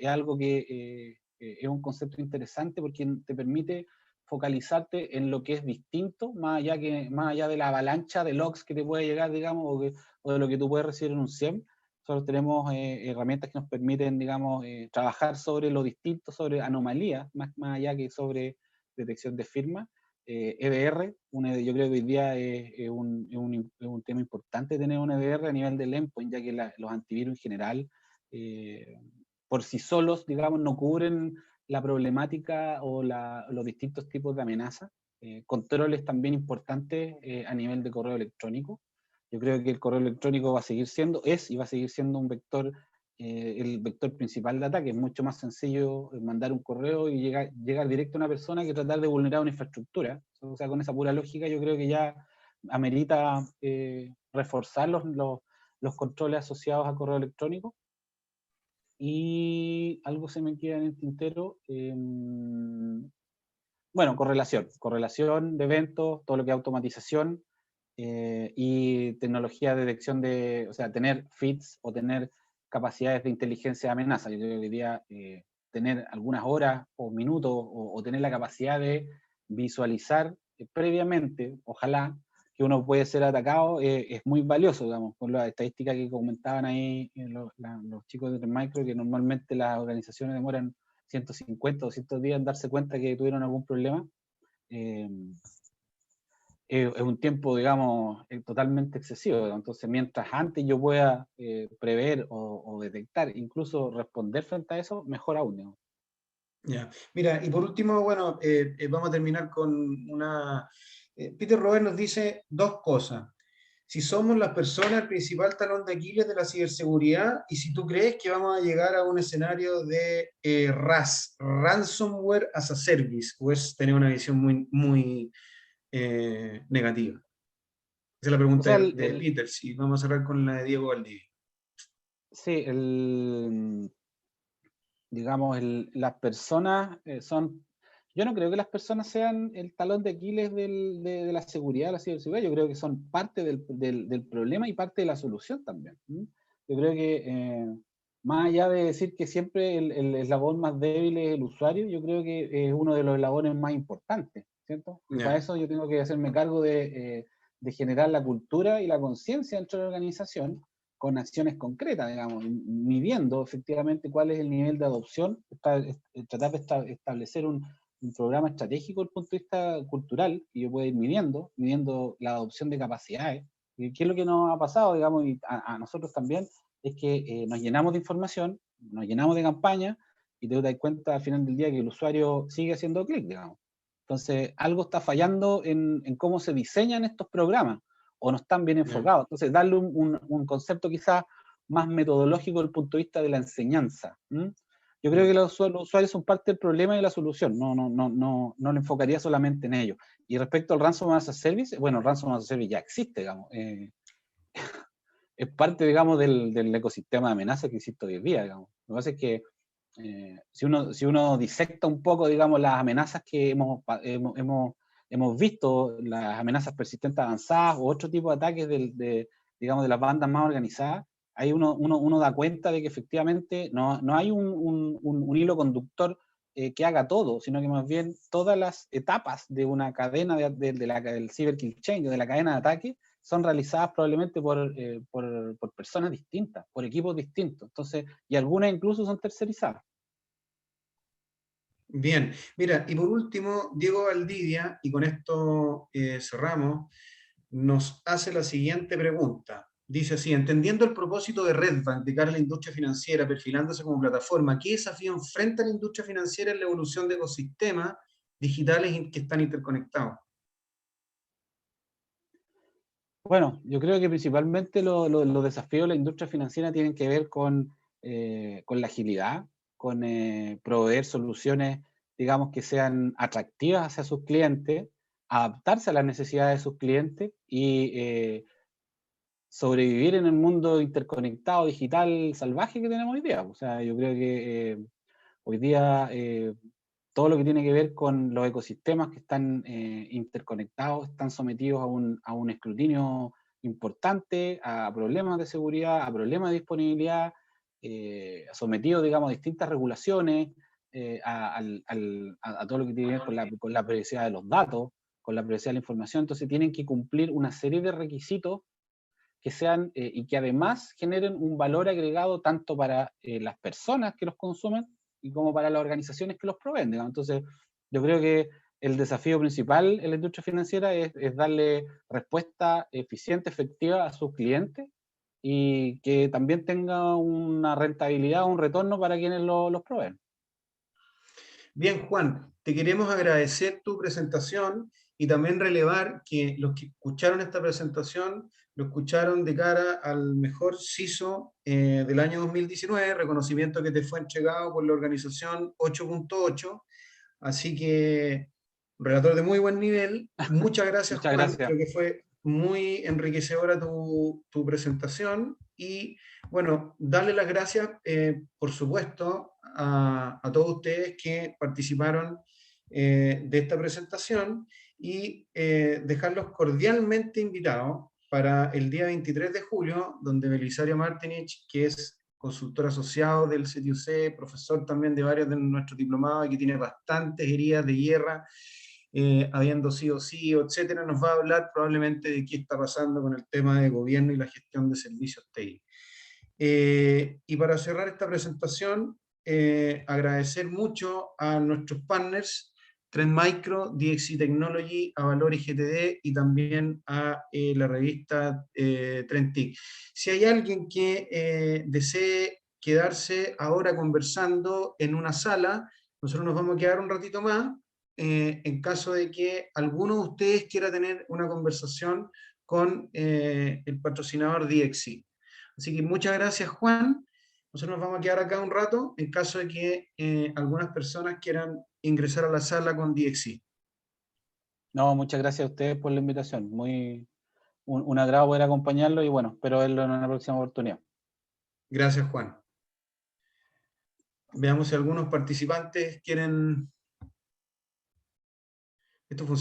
algo que es un concepto interesante porque te permite focalizarte en lo que es distinto, más allá de la avalancha de logs que te puede llegar, digamos, o de lo que tú puedes recibir en un SIEM. Nosotros tenemos herramientas que nos permiten, digamos, trabajar sobre lo distinto, sobre anomalías, más allá que sobre detección de firma. EDR, yo creo que hoy día es un tema importante tener un EDR a nivel del endpoint, ya que los antivirus en general, por sí solos, digamos, no cubren la problemática o los distintos tipos de amenazas. Controles también importantes a nivel de correo electrónico. Yo creo que el correo electrónico va a seguir siendo, y va a seguir siendo un vector, el vector principal de ataque. Es mucho más sencillo mandar un correo y llegar directo a una persona que tratar de vulnerar una infraestructura. O sea, con esa pura lógica yo creo que ya amerita reforzar los controles asociados a correo electrónico. Y algo se me queda en el tintero. Bueno, correlación de eventos, todo lo que es automatización y tecnología de detección o sea, tener feeds o tener capacidades de inteligencia de amenaza. Yo creo que hoy día tener algunas horas o minutos o tener la capacidad de visualizar previamente, ojalá, que uno puede ser atacado, es muy valioso, digamos, con la estadística que comentaban ahí los chicos de Micro, que normalmente las organizaciones demoran 150 o 200 días en darse cuenta que tuvieron algún problema. Es un tiempo, digamos, totalmente excesivo. Entonces, mientras antes yo pueda prever o detectar, incluso responder frente a eso, mejor aún, digamos. Ya. Mira, y por último, bueno, vamos a terminar con una... Peter Robert nos dice dos cosas. Si somos las personas el principal talón de Aquiles de la ciberseguridad, y si tú crees que vamos a llegar a un escenario de RAS, Ransomware as a Service, o es tener una visión muy negativa. Esa es la pregunta O sea, de Peter, y vamos a cerrar con la de Diego Valdivia. Sí, digamos, las personas son... Yo no creo que las personas sean el talón de Aquiles de la seguridad, de la ciberseguridad. Yo creo que son parte del problema y parte de la solución también. Yo creo que más allá de decir que siempre el eslabón más débil es el usuario, yo creo que es uno de los eslabones más importantes, ¿cierto? Y para eso yo tengo que hacerme cargo de generar la cultura y la conciencia dentro de la organización con acciones concretas, digamos, midiendo efectivamente cuál es el nivel de adopción, tratar de establecer un programa estratégico desde el punto de vista cultural, que yo pueda ir midiendo la adopción de capacidades. ¿Y qué es lo que nos ha pasado, digamos, y a nosotros también? Es que nos llenamos de información, nos llenamos de campañas, y te das cuenta al final del día que el usuario sigue haciendo clic, digamos. Entonces, algo está fallando en cómo se diseñan estos programas, o no están bien enfocados. Entonces, darle un concepto quizás más metodológico desde el punto de vista de la enseñanza. Yo creo que los usuarios son parte del problema y de la solución. No lo enfocaría solamente en ello. Y respecto al Ransomware as a Service, bueno, el Ransomware as a Service ya existe, digamos. Es parte, digamos, del ecosistema de amenazas que existe hoy en día, digamos. Lo que pasa es que si uno disecta un poco, digamos, las amenazas que hemos visto, las amenazas persistentes avanzadas o otro tipo de ataques digamos, de las bandas más organizadas, ahí uno da cuenta de que efectivamente no hay un hilo conductor que haga todo, sino que más bien todas las etapas de una cadena del cyber kill chain, de la cadena de ataque, son realizadas probablemente por personas distintas, por equipos distintos. Entonces, y algunas incluso son tercerizadas. Bien, mira, y por último, Diego Valdivia, y con esto cerramos, nos hace la siguiente pregunta. Dice así: entendiendo el propósito de Redbank de cara a la industria financiera, perfilándose como plataforma, ¿qué desafío enfrenta la industria financiera en la evolución de ecosistemas digitales que están interconectados? Bueno, yo creo que principalmente los desafíos de la industria financiera tienen que ver con la agilidad, con proveer soluciones, digamos, que sean atractivas hacia sus clientes, adaptarse a las necesidades de sus clientes y sobrevivir en el mundo interconectado, digital, salvaje que tenemos hoy día. O sea, yo creo que hoy día todo lo que tiene que ver con los ecosistemas que están interconectados, están sometidos a un escrutinio importante, a problemas de seguridad, a problemas de disponibilidad, sometidos, digamos, a distintas regulaciones, a todo lo que tiene que ver con la privacidad de los datos, con la privacidad de la información. Entonces tienen que cumplir una serie de requisitos que sean y que además generen un valor agregado tanto para las personas que los consumen y como para las organizaciones que los proveen, digamos. Entonces, yo creo que el desafío principal en la industria financiera es darle respuesta eficiente, efectiva a sus clientes y que también tenga una rentabilidad, un retorno para quienes los proveen. Bien, Juan, te queremos agradecer tu presentación y también relevar que los que escucharon esta presentación lo escucharon de cara al mejor CISO del año 2019, reconocimiento que te fue entregado por la organización 8.8. Así que, relator de muy buen nivel. Muchas gracias, Muchas Juan. gracias. Creo que fue muy enriquecedora tu presentación. Y bueno, darle las gracias, por supuesto, a todos ustedes que participaron de esta presentación y dejarlos cordialmente invitados para el día 23 de julio, donde Belisario Martinich, que es consultor asociado del CTUC, profesor también de varios de nuestros diplomados y que tiene bastantes heridas de guerra, habiendo sido CEO, etcétera, nos va a hablar probablemente de qué está pasando con el tema de gobierno y la gestión de servicios TI. Y para cerrar esta presentación, agradecer mucho a nuestros partners, Trend Micro, DXC Technology, Avalor y GTD, y también a la revista TrendTIC. Si hay alguien que desee quedarse ahora conversando en una sala, nosotros nos vamos a quedar un ratito más, en caso de que alguno de ustedes quiera tener una conversación con el patrocinador DXC. Así que muchas gracias, Juan. Nosotros nos vamos a quedar acá un rato en caso de que algunas personas quieran ingresar a la sala con DXC. No, muchas gracias a ustedes por la invitación. un agrado poder acompañarlo y bueno, espero verlo en una próxima oportunidad. Gracias, Juan. Veamos si algunos participantes quieren... Esto funciona.